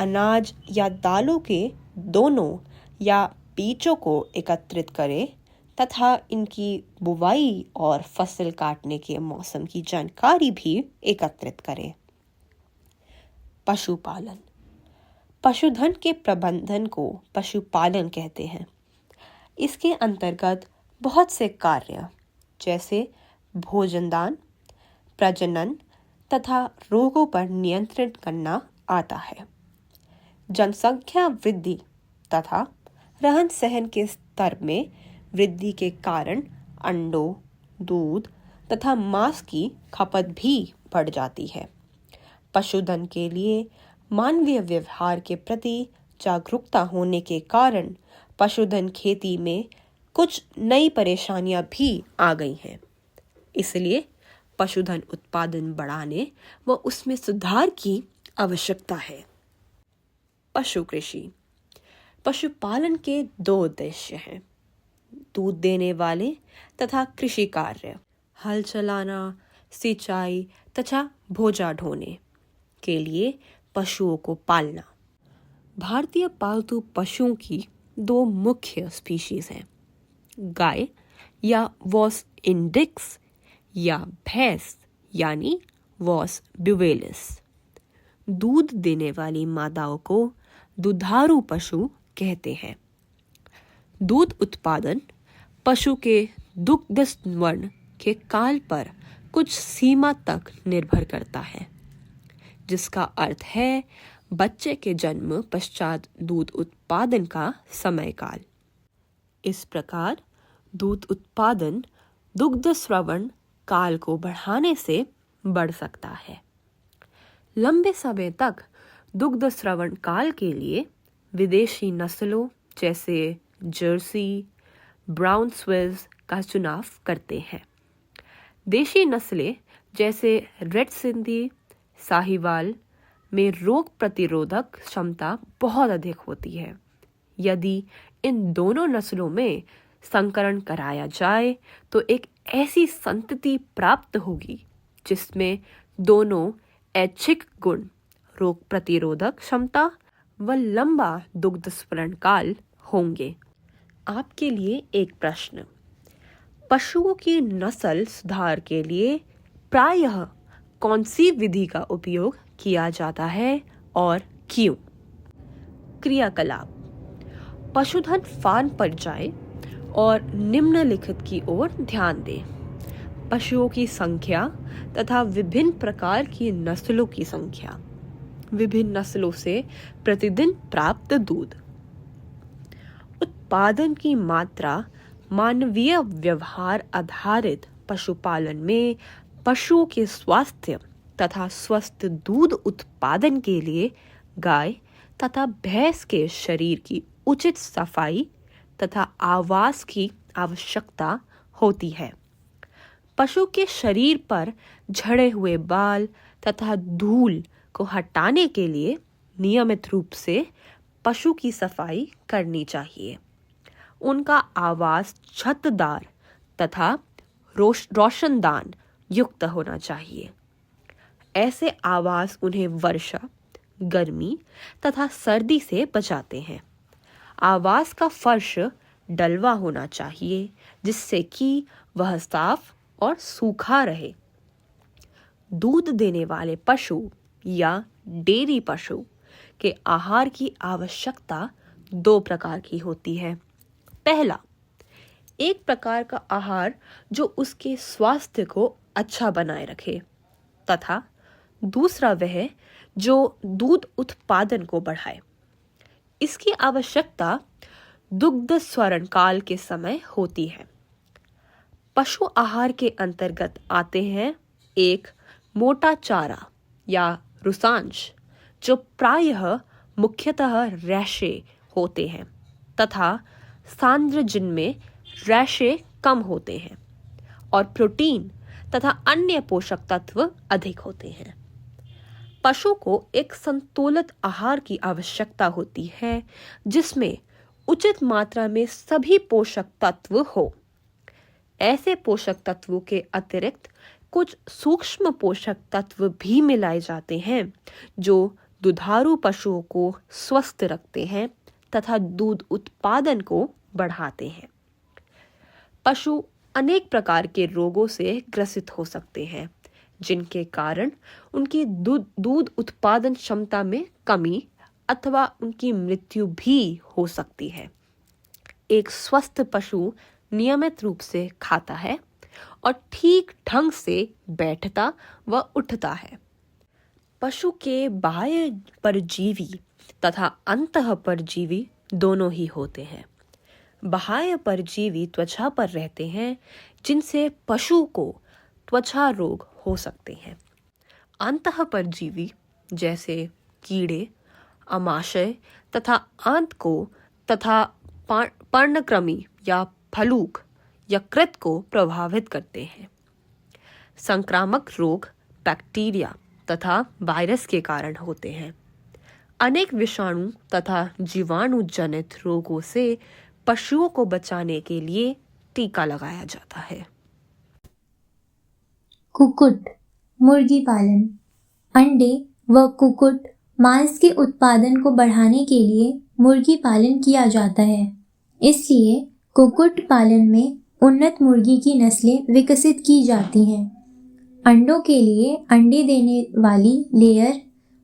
अनाज या दालों के दोनों या बीजों को एकत्रित करें तथा इनकी बुवाई और फसल काटने के मौसम की जानकारी भी एकत्रित करें। पशुपालन: पशुधन के प्रबंधन को पशुपालन कहते हैं। इसके अंतर्गत बहुत से कार्य जैसे भोजन दान, प्रजनन तथा रोगों पर नियंत्रण करना आता है। जनसंख्या वृद्धि तथा रहन सहन के स्तर में वृद्धि के कारण अंडों, दूध तथा मांस की खपत भी बढ़ जाती है। पशुधन के लिए मानवीय व्यवहार के प्रति जागरूकता होने के कारण पशुधन खेती में कुछ नई परेशानियां भी आ गई हैं। इसलिए पशुधन उत्पादन बढ़ाने व उसमें सुधार की आवश्यकता है। पशु कृषि: पशुपालन के 2 उद्देश्य हैं: दूध देने वाले तथा कृषि कार्य, हल चलाना, सिंचाई तथा बोझा ढोने के लिए पशुओं को पालना। भारतीय पालतू पशुओं की 2 मुख्य स्पीशीज हैं, गाय या वॉस इंडिक्स या भैंस यानी वॉस ब्यूवेलिस। दूध देने वाली मादाओं को दुधारू पशु कहते हैं। दूध उत्पादन पशु के दुग्धस्तवर्ण के काल पर कुछ सीमा तक निर्भर करता है, जिसका अर्थ है बच्चे के जन्म पश्चात दूध उत्पादन का समय काल। इस प्रकार दूध उत्पादन दुग्धस्रवण काल को बढ़ाने से बढ़ सकता है। लंबे समय तक दुग्धस्रवण काल के लिए विदेशी नस्लों जैसे जर्सी, ब्राउन स्विस का चुनाव करते हैं। देशी नस्लें जैसे रेड सिंधी, साहिवाल में रोग प्रतिरोधक क्षमता बहुत अधिक होती है। यदि इन दोनों नस्लों में संकरण कराया जाए तो एक ऐसी संतति प्राप्त होगी जिसमें दोनों ऐच्छिक गुण, रोग प्रतिरोधक क्षमता व लंबा दुग्ध स्फुरण काल होंगे। आपके लिए एक प्रश्न, पशुओं की नस्ल सुधार के लिए प्रायः कौन सी विधि का उपयोग किया जाता है और क्यों? क्रियाकलाप, पशुधन फार्म पर जाए और निम्नलिखित की ओर ध्यान दें। पशुओं की संख्या तथा विभिन्न प्रकार की नस्लों की संख्या, विभिन्न नस्लों से प्रतिदिन प्राप्त दूध, उत्पादन की मात्रा। मानवीय व्यवहार आधारित पशुपालन में पशुओं के स्वास्थ्य तथा स्वस्थ दूध उत्पादन के लिए गाय तथा भैंस के शरीर की उचित सफाई तथा आवास की आवश्यकता होती है। पशु के शरीर पर झड़े हुए बाल तथा धूल को हटाने के लिए नियमित रूप से पशु की सफाई करनी चाहिए। उनका आवास छतदार तथा रोशनदान युक्त होना चाहिए। ऐसे आवास उन्हें वर्षा, गर्मी तथा सर्दी से बचाते हैं। आवास का फर्श डलवा होना चाहिए जिससे कि वह साफ और सूखा रहे। दूध देने वाले पशु या डेयरी पशु के आहार की आवश्यकता दो प्रकार की होती है। पहला, एक प्रकार का आहार जो उसके स्वास्थ्य को अच्छा बनाए रखे, तथा दूसरा वह जो दूध उत्पादन को बढ़ाए। इसकी आवश्यकता दुग्ध स्फुरण काल के समय होती है। पशु आहार के अंतर्गत आते हैं एक मोटा चारा या रुसांश जो प्रायः मुख्यतः रेशे होते हैं तथा सांद्र जिनमें रेशे कम होते हैं और प्रोटीन तथा अन्य पोषक तत्व अधिक होते हैं। पशु को एक संतुलित आहार की आवश्यकता होती है जिसमें उचित मात्रा में सभी पोषक तत्व हो। ऐसे पोषक तत्वों के अतिरिक्त कुछ सूक्ष्म पोषक तत्व भी मिलाए जाते हैं जो दुधारू पशुओं को स्वस्थ रखते हैं तथा दूध उत्पादन को बढ़ाते हैं। पशु अनेक प्रकार के रोगों से ग्रसित हो सकते हैं जिनके कारण उनकी दूध उत्पादन क्षमता में कमी अथवा उनकी मृत्यु भी हो सकती है। एक स्वस्थ पशु नियमित रूप से खाता है और ठीक ढंग से बैठता व उठता है। पशु के बाह्य परजीवी तथा अंतः परजीवी दोनों ही होते हैं। बाह्य परजीवी त्वचा पर रहते हैं जिनसे पशु को त्वचा रोग हो सकते हैं। अंतः परजीवी जैसे कीड़े, अमाशय तथा आंत को तथा पर्णकृमि या फलूक यकृत को प्रभावित करते हैं। संक्रामक रोग बैक्टीरिया तथा वायरस के कारण होते हैं। अनेक विषाणु तथा जीवाणु जनित रोगों से पशुओं को बचाने के लिए टीका लगाया जाता है। कुक्कुट मुर्गी पालन। अंडे व कुक्कुट मांस के उत्पादन को बढ़ाने के लिए मुर्गी पालन किया जाता है। इसलिए कुक्कुट पालन में उन्नत मुर्गी की नस्लें विकसित की जाती हैं। अंडों के लिए अंडे देने वाली लेयर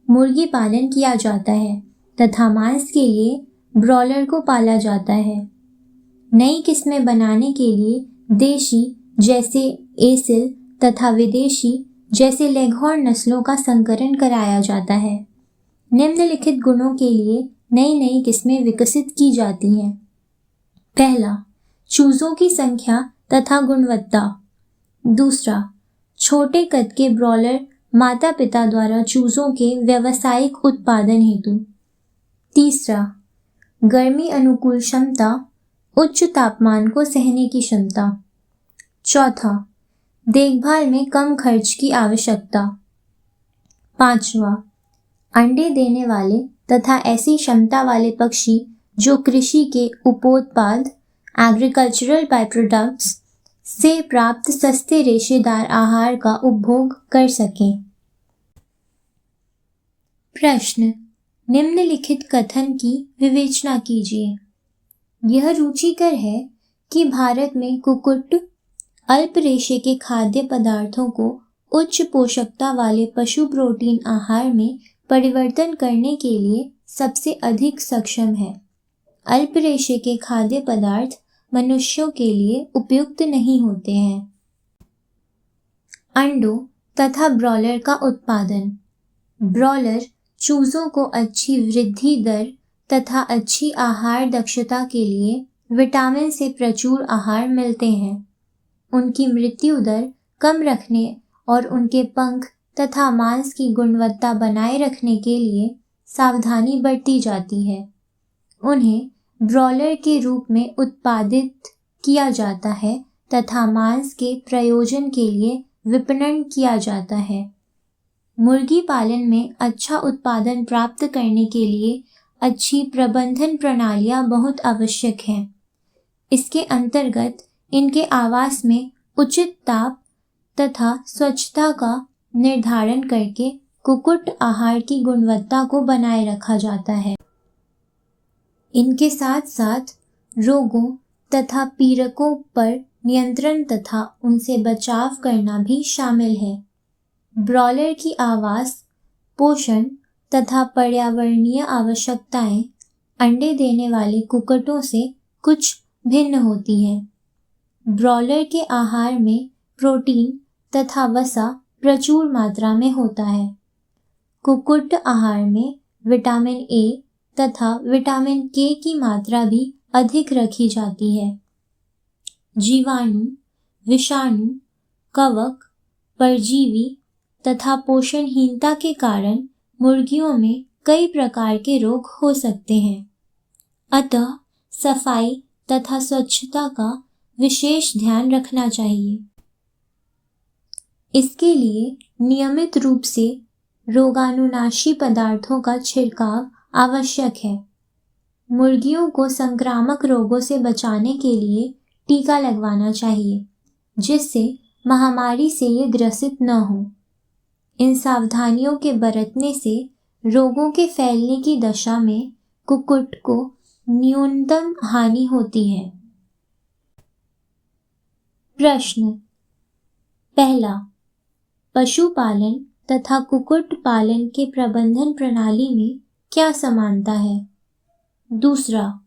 मुर्गी पालन किया जाता है तथा मांस के लिए ब्रॉयलर को पाला जाता है। नई किस्में बनाने के लिए देशी जैसे एसिल तथा विदेशी जैसे लेगहॉर्न नस्लों का संकरण कराया जाता है। निम्नलिखित गुणों के लिए नई नई किस्में विकसित की जाती हैं। पहला, चूजों की संख्या तथा गुणवत्ता। दूसरा, छोटे कद के ब्रॉयलर माता पिता द्वारा चूजों के व्यावसायिक उत्पादन हेतु। तीसरा, गर्मी अनुकूल क्षमता, उच्च तापमान को सहने की क्षमता। चौथा, देखभाल में कम खर्च की आवश्यकता। पांचवा, अंडे देने वाले तथा ऐसी क्षमता वाले पक्षी जो कृषि के उपोत्पाद एग्रीकल्चरल बाय प्रोडक्ट्स से प्राप्त सस्ते रेशेदार आहार का उपभोग कर सकें। प्रश्न, निम्नलिखित कथन की विवेचना कीजिए। यह रुचिकर है कि भारत में कुक्कुट अल्प रेशे के खाद्य पदार्थों को उच्च पोषकता वाले पशु प्रोटीन आहार में परिवर्तन करने के लिए सबसे अधिक सक्षम है। अल्प रेशे के खाद्य पदार्थ मनुष्यों के लिए उपयुक्त नहीं होते हैं। अंडों तथा ब्रॉयलर का उत्पादन। ब्रॉयलर चूजों को अच्छी वृद्धि दर तथा अच्छी आहार दक्षता के लिए विटामिन से प्रचुर आहार मिलते हैं। उनकी मृत्यु दर कम रखने और उनके पंख तथा मांस की गुणवत्ता बनाए रखने के लिए सावधानी बरती जाती है। उन्हें ब्रॉयलर के रूप में उत्पादित किया जाता है तथा मांस के प्रयोजन के लिए विपणन किया जाता है। मुर्गी पालन में अच्छा उत्पादन प्राप्त करने के लिए अच्छी प्रबंधन प्रणालियां बहुत आवश्यक हैं। इसके अंतर्गत इनके आवास में उचित ताप तथा स्वच्छता का निर्धारण करके कुक्कुट आहार की गुणवत्ता को बनाए रखा जाता है। इनके साथ साथ रोगों तथा पीड़कों पर नियंत्रण तथा उनसे बचाव करना भी शामिल है। ब्रॉयलर की आवास, पोषण तथा पर्यावरणीय आवश्यकताएं अंडे देने वाले कुक्कुटों से कुछ भिन्न होती हैं। ब्रॉयलर के आहार में प्रोटीन तथा वसा प्रचुर मात्रा में होता है। कुक्कुट आहार में विटामिन ए तथा विटामिन के की मात्रा भी अधिक रखी जाती है। जीवाणु, विषाणु, कवक, परजीवी तथा पोषणहीनता के कारण मुर्गियों में कई प्रकार के रोग हो सकते हैं। अतः सफाई तथा स्वच्छता का विशेष ध्यान रखना चाहिए। इसके लिए नियमित रूप से रोगाणुनाशी पदार्थों का छिड़काव आवश्यक है। मुर्गियों को संक्रामक रोगों से बचाने के लिए टीका लगवाना चाहिए, जिससे महामारी से ये ग्रसित न हो। इन सावधानियों के बरतने से रोगों के फैलने की दशा में कुक्कुट को न्यूनतम हानि होती है। प्रश्न पहला, पशुपालन तथा कुक्कुट पालन के प्रबंधन प्रणाली में क्या समानता है? दूसरा,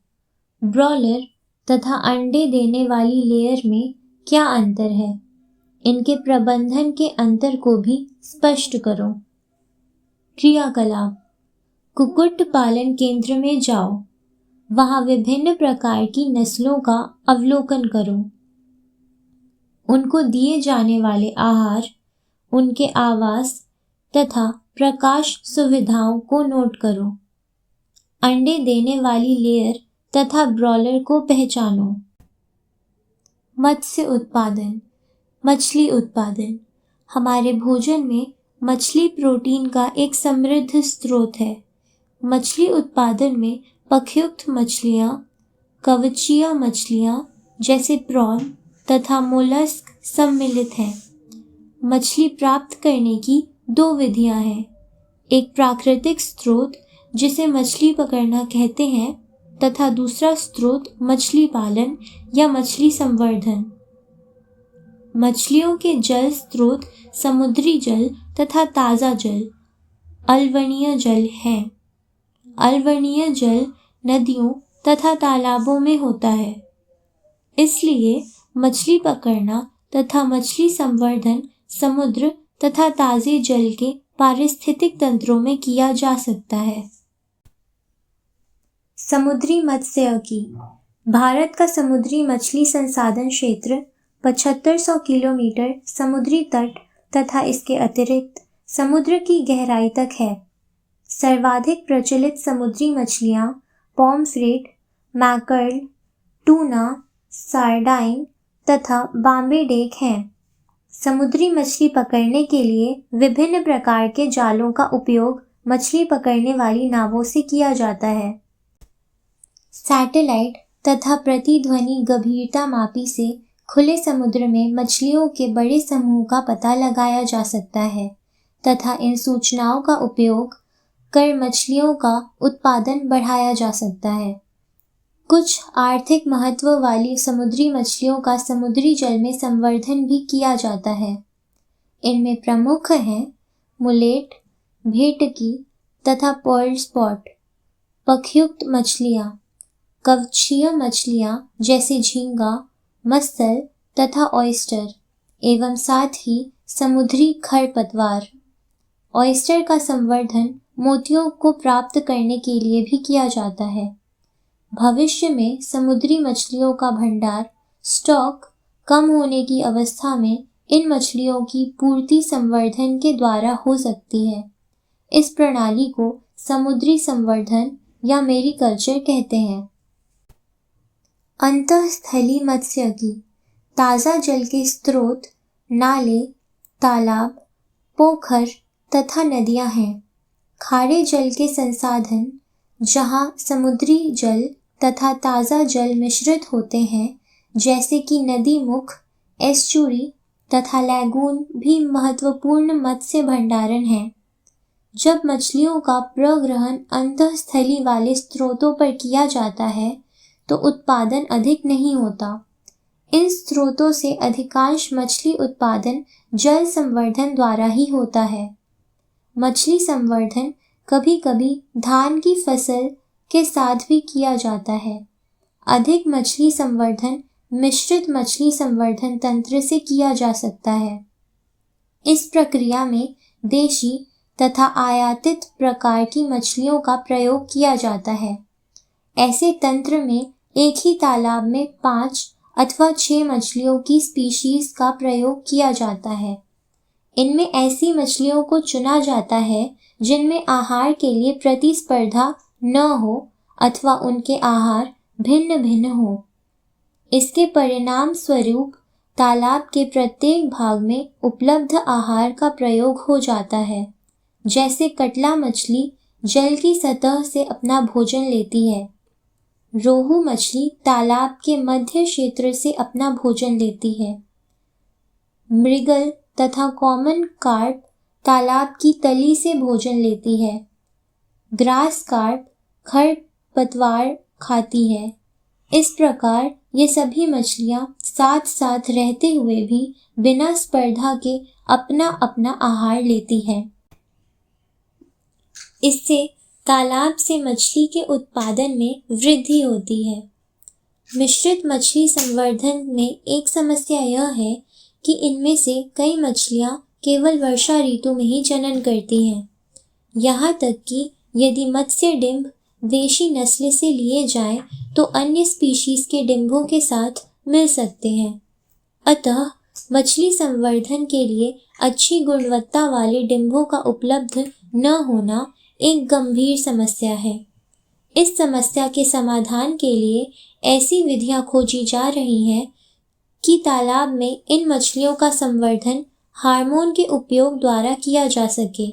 ब्रॉयलर तथा अंडे देने वाली लेयर में क्या अंतर है? इनके प्रबंधन के अंतर को भी स्पष्ट करो। क्रियाकलाप, कुक्कुट पालन केंद्र में जाओ, वहां विभिन्न प्रकार की नस्लों का अवलोकन करो। उनको दिए जाने वाले आहार, उनके आवास तथा प्रकाश सुविधाओं को नोट करो। अंडे देने वाली लेयर तथा ब्रॉयलर को पहचानो। मत्स्य उत्पादन, मछली उत्पादन। हमारे भोजन में मछली प्रोटीन का एक समृद्ध स्रोत है। मछली उत्पादन में पखयुक्त मछलियाँ, कवचीय मछलियाँ जैसे प्रॉन तथा मोलस्क सम्मिलित हैं। मछली प्राप्त करने की दो विधियां हैं। एक प्राकृतिक स्रोत जिसे मछली पकड़ना कहते हैं तथा दूसरा स्रोत मछली पालन या मछली संवर्धन। मछलियों के जल स्रोत समुद्री जल तथा ताज़ा जल, अल्वणीय जल हैं। अल्वणीय जल नदियों तथा तालाबों में होता है। इसलिए मछली पकड़ना तथा मछली संवर्धन समुद्र तथा ताजे जल के पारिस्थितिक तंत्रों में किया जा सकता है। समुद्री मत्स्यिकी। भारत का समुद्री मछली संसाधन क्षेत्र 7500 किलोमीटर समुद्री तट तथा इसके अतिरिक्त समुद्र की गहराई तक है। सर्वाधिक प्रचलित समुद्री मछलियाँ पॉम्फ्रेट, मैकर्ल, टूना, सार्डाइन तथा बाम्बे डेक हैं। समुद्री मछली पकड़ने के लिए विभिन्न प्रकार के जालों का उपयोग मछली पकड़ने वाली नावों से किया जाता है। सैटेलाइट तथा प्रतिध्वनि गंभीरता मापी से खुले समुद्र में मछलियों के बड़े समूह का पता लगाया जा सकता है तथा इन सूचनाओं का उपयोग कर मछलियों का उत्पादन बढ़ाया जा सकता है। कुछ आर्थिक महत्व वाली समुद्री मछलियों का समुद्री जल में संवर्धन भी किया जाता है। इनमें प्रमुख हैं मुलेट, भेटकी तथा पर्ल स्पॉट, पखयुक्त मछलियाँ, कवचीय मछलियाँ जैसे झींगा, मत्सल तथा ऑयस्टर एवं साथ ही समुद्री खरपतवार। ऑयस्टर का संवर्धन मोतियों को प्राप्त करने के लिए भी किया जाता है। भविष्य में समुद्री मछलियों का भंडार स्टॉक कम होने की अवस्था में इन मछलियों की पूर्ति संवर्धन के द्वारा हो सकती है। इस प्रणाली को समुद्री संवर्धन या मैरीकल्चर कहते हैं। अंतःस्थली मत्स्यिकी ताज़ा जल के स्रोत नाले, तालाब, पोखर तथा नदियां हैं। खारे जल के संसाधन जहां समुद्री जल तथा ताज़ा जल मिश्रित होते हैं, जैसे कि नदी मुख, एस्चुरी तथा लैगून भी महत्वपूर्ण मत्स्य भंडारण हैं। जब मछलियों का प्रग्रहण अंतःस्थली वाले स्रोतों पर किया जाता है तो उत्पादन अधिक नहीं होता। इन स्रोतों से अधिकांश मछली उत्पादन जल संवर्धन द्वारा ही होता है। मछली संवर्धन कभी कभी धान की फसल के साथ भी किया जाता है। अधिक मछली संवर्धन मिश्रित मछली संवर्धन तंत्र से किया जा सकता है। इस प्रक्रिया में देशी तथा आयातित प्रकार की मछलियों का प्रयोग किया जाता है। ऐसे तंत्र में एक ही तालाब में 5 अथवा 6 मछलियों की स्पीशीज का प्रयोग किया जाता है। इनमें ऐसी मछलियों को चुना जाता है जिनमें आहार के लिए प्रतिस्पर्धा न हो अथवा उनके आहार भिन्न भिन्न हो। इसके परिणाम स्वरूप तालाब के प्रत्येक भाग में उपलब्ध आहार का प्रयोग हो जाता है। जैसे कटला मछली जल की सतह से अपना भोजन लेती है, रोहू मछली तालाब के मध्य क्षेत्र से अपना भोजन लेती है, मृगल तथा कॉमन कार्प तालाब की तली से भोजन लेती है, ग्रास कार्प खरपतवार खाती है। इस प्रकार ये सभी मछलियाँ साथ साथ रहते हुए भी बिना स्पर्धा के अपना अपना आहार लेती हैं। इससे तालाब से मछली के उत्पादन में वृद्धि होती है। मिश्रित मछली संवर्धन में एक समस्या यह है कि इनमें से कई मछलियाँ केवल वर्षा ऋतु में ही जनन करती हैं। यहाँ तक कि यदि मत्स्य डिंभ देशी नस्ल से लिए जाएं तो अन्य स्पीशीज के डिंभों के साथ मिल सकते हैं। अतः मछली संवर्धन के लिए अच्छी गुणवत्ता वाले डिंभों का उपलब्ध न होना एक गंभीर समस्या है। इस समस्या के समाधान के लिए ऐसी विधियां खोजी जा रही हैं कि तालाब में इन मछलियों का संवर्धन हार्मोन के उपयोग द्वारा किया जा सके।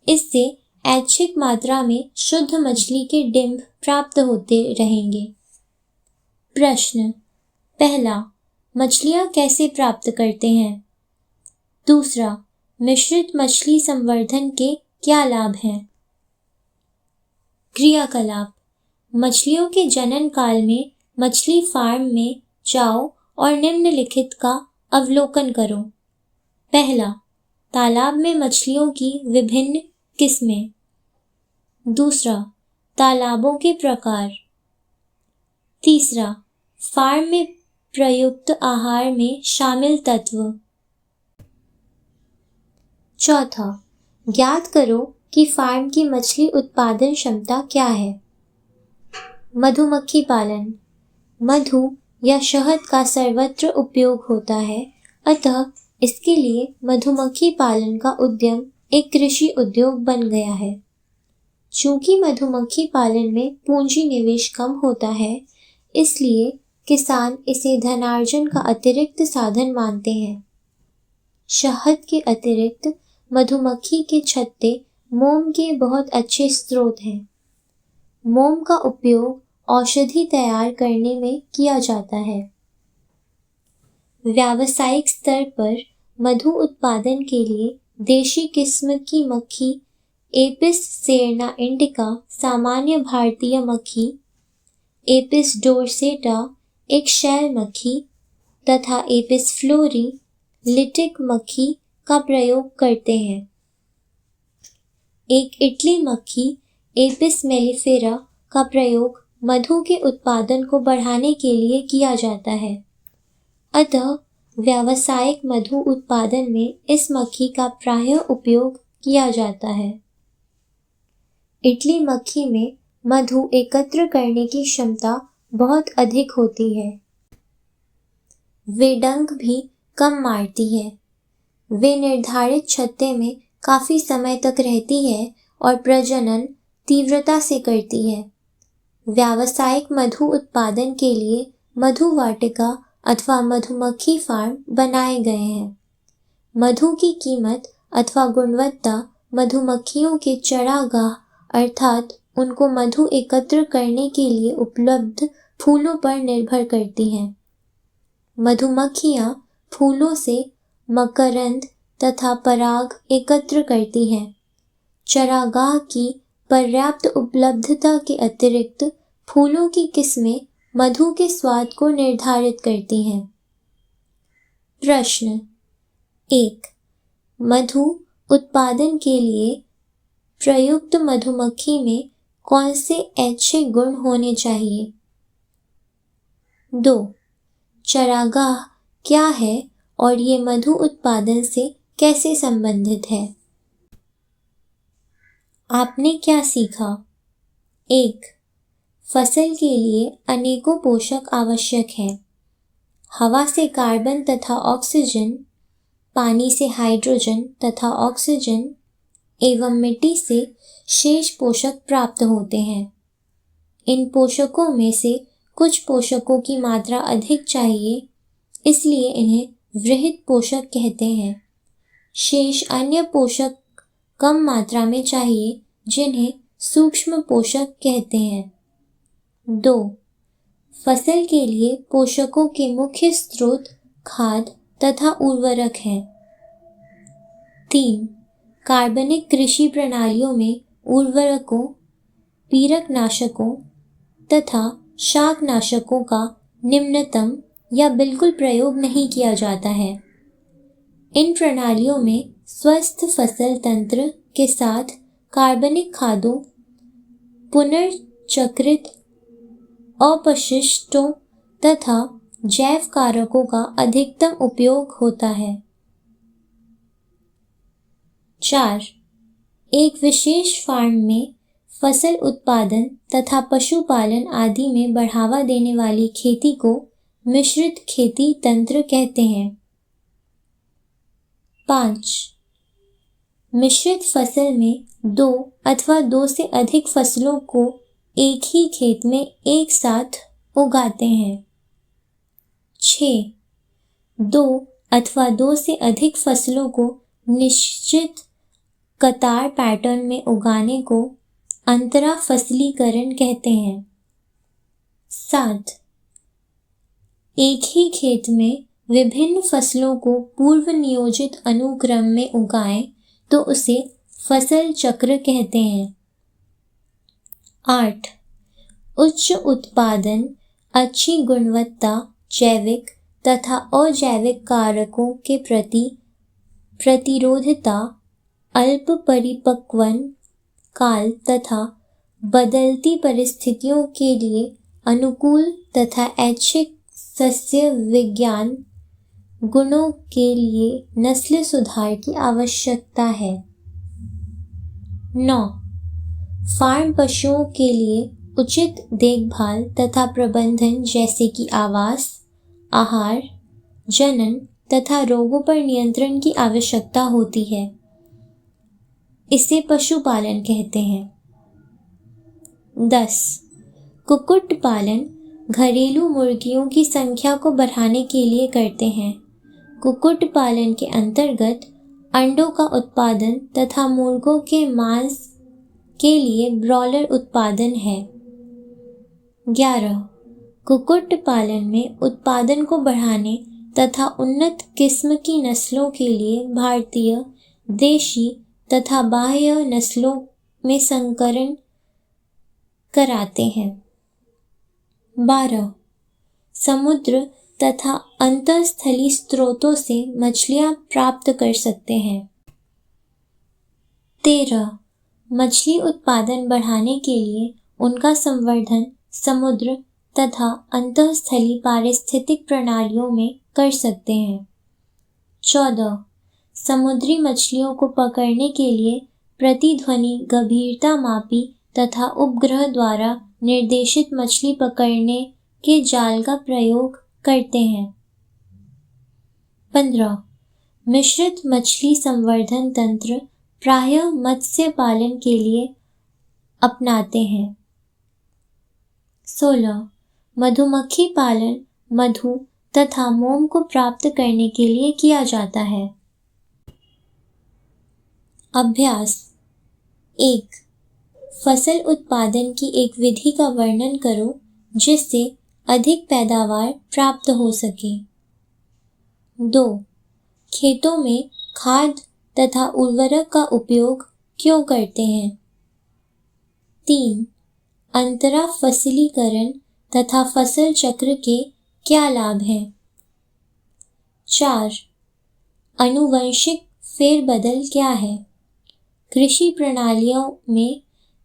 इससे ऐच्छिक मात्रा में शुद्ध मछली के डिंभ प्राप्त होते रहेंगे। प्रश्न पहला, मछलियाँ कैसे प्राप्त करते हैं? दूसरा, मिश्रित मछली संवर्धन के क्या लाभ हैं? क्रियाकलाप, मछलियों के जनन काल में मछली फार्म में जाओ और निम्नलिखित का अवलोकन करो। पहला, तालाब में मछलियों की विभिन्न किस्में। दूसरा, तालाबों के प्रकार। तीसरा, फार्म में प्रयुक्त आहार में शामिल तत्व। चौथा, ज्ञात करो कि फार्म की मछली उत्पादन क्षमता क्या है। मधुमक्खी पालन, मधु या शहद का सर्वत्र उपयोग होता है, अतः इसके लिए मधुमक्खी पालन का उद्यम एक कृषि उद्योग बन गया है। चूंकि मधुमक्खी पालन में पूंजी निवेश कम होता है, इसलिए किसान इसे धनार्जन का अतिरिक्त साधन मानते हैं। शहद के अतिरिक्त मधुमक्खी के छत्ते मोम के बहुत अच्छे स्रोत हैं। मोम का उपयोग औषधि तैयार करने में किया जाता है। व्यावसायिक स्तर पर मधु उत्पादन के लिए देशी किस्म की मक्खी एपिस सेरना इंडिका, सामान्य भारतीय मक्खी एपिस डोर्सेटा एक शैल मक्खी तथा एपिस फ्लोरी लिटिक मक्खी का प्रयोग करते हैं। एक इटली मक्खी एपिस मेलिफेरा का प्रयोग मधु के उत्पादन को बढ़ाने के लिए किया जाता है। अतः व्यावसायिक मधु उत्पादन में इस मक्खी का प्रायः उपयोग किया जाता है। इटली मक्खी में मधु एकत्र करने की क्षमता बहुत अधिक होती है। वे डंक भी कम मारती है। वे निर्धारित छत्ते में काफी समय तक रहती है और प्रजनन तीव्रता से करती है। व्यावसायिक मधु उत्पादन के लिए मधु वाटिका अथवा मधुमक्खी फार्म बनाए गए हैं। मधु की कीमत अथवा गुणवत्ता मधुमक्खियों के चरागाह अर्थात उनको मधु एकत्र करने के लिए उपलब्ध फूलों पर निर्भर करती हैं। मधुमक्खियां फूलों से मकरंद तथा पराग एकत्र करती हैं। चरागाह की पर्याप्त उपलब्धता के अतिरिक्त फूलों की किस्में मधु के स्वाद को निर्धारित करती हैं। प्रश्न 1. मधु उत्पादन के लिए प्रयुक्त मधुमक्खी में कौन से अच्छे गुण होने चाहिए? 2. चरागाह क्या है और ये मधु उत्पादन से कैसे संबंधित है? आपने क्या सीखा? 1. फसल के लिए अनेकों पोषक आवश्यक हैं। हवा से कार्बन तथा ऑक्सीजन, पानी से हाइड्रोजन तथा ऑक्सीजन एवं मिट्टी से शेष पोषक प्राप्त होते हैं। इन पोषकों में से कुछ पोषकों की मात्रा अधिक चाहिए, इसलिए इन्हें वृहद पोषक कहते हैं। शेष अन्य पोषक कम मात्रा में चाहिए, जिन्हें सूक्ष्म पोषक कहते हैं। 2. फसल के लिए पोषकों के मुख्य स्रोत खाद तथा उर्वरक हैं। 3. कार्बनिक कृषि प्रणालियों में उर्वरकों, पीरकनाशकों तथा शाकनाशकों का निम्नतम या बिल्कुल प्रयोग नहीं किया जाता है। इन प्रणालियों में स्वस्थ फसल तंत्र के साथ कार्बनिक खादों, पुनर्चक्रित अपशिष्टों तथा जैव कारकों का अधिकतम उपयोग होता है। 4. एक विशेष फार्म में फसल उत्पादन तथा पशुपालन आदि में बढ़ावा देने वाली खेती को मिश्रित खेती तंत्र कहते हैं। 5. मिश्रित फसल में 2 अथवा 2 से अधिक फसलों को एक ही खेत में एक साथ उगाते हैं। 6. 2 अथवा 2 से अधिक फसलों को निश्चित कतार पैटर्न में उगाने को अंतरा फसलीकरण कहते हैं। 7. एक ही खेत में विभिन्न फसलों को पूर्व नियोजित अनुक्रम में उगाएं तो उसे फसल चक्र कहते हैं। 8. उच्च उत्पादन, अच्छी गुणवत्ता, जैविक तथा अजैविक कारकों के प्रति प्रतिरोधता, अल्प परिपक्वन काल तथा बदलती परिस्थितियों के लिए अनुकूल तथा ऐच्छिक सस्य विज्ञान गुणों के लिए नस्ल सुधार की आवश्यकता है। 9. फार्म पशुओं के लिए उचित देखभाल तथा प्रबंधन जैसे कि आवास, आहार, जनन तथा रोगों पर नियंत्रण की आवश्यकता होती है। इसे पशुपालन कहते हैं। 10. कुक्कुट पालन घरेलू मुर्गियों की संख्या को बढ़ाने के लिए करते हैं। कुक्कुट पालन के अंतर्गत अंडों का उत्पादन तथा मुर्गों के मांस के लिए ब्रॉयलर उत्पादन है। 11. कुक्कुट पालन में उत्पादन को बढ़ाने तथा उन्नत किस्म की नस्लों के लिए भारतीय, देशी तथा बाह्य नस्लों में संकरण कराते हैं। 12. समुद्र तथा अंतःस्थलीय स्रोतों से मछलियां प्राप्त कर सकते हैं। 13. मछली उत्पादन बढ़ाने के लिए उनका संवर्धन समुद्र तथा अंतःस्थलीय पारिस्थितिक प्रणालियों में कर सकते हैं। 14. समुद्री मछलियों को पकड़ने के लिए प्रतिध्वनि गंभीरता मापी तथा उपग्रह द्वारा निर्देशित मछली पकड़ने के जाल का प्रयोग करते हैं। 15. मिश्रित मछली संवर्धन तंत्र प्रायः मत्स्य पालन के लिए अपनाते हैं। 16. मधुमक्खी पालन मधु तथा मोम को प्राप्त करने के लिए किया जाता है। अभ्यास 1. फसल उत्पादन की एक विधि का वर्णन करो जिससे अधिक पैदावार प्राप्त हो सके। 2. खेतों में खाद तथा उर्वरक का उपयोग क्यों करते हैं। 3. अंतरा फसलीकरण तथा फसल चक्र के क्या लाभ हैं। 4. आनुवंशिक फेरबदल क्या है, कृषि प्रणालियों में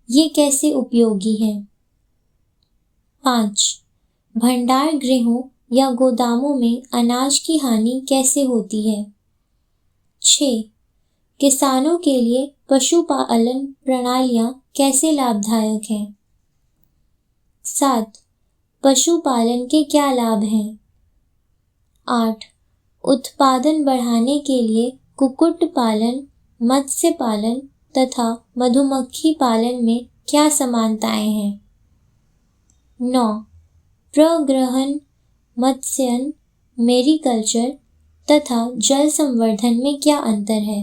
ये कैसे उपयोगी हैं। 5. भंडार गृहों या गोदामों में अनाज की हानि कैसे होती है। 6. किसानों के लिए पशुपालन प्रणालियां कैसे लाभदायक हैं। 7. पशुपालन के क्या लाभ हैं। 8. उत्पादन बढ़ाने के लिए कुक्कुट पालन, मत्स्य पालन तथा मधुमक्खी पालन में क्या समानताएं हैं। 9. प्रग्रहण, मत्स्यन, मेरीकल्चर तथा जल संवर्धन में क्या अंतर है।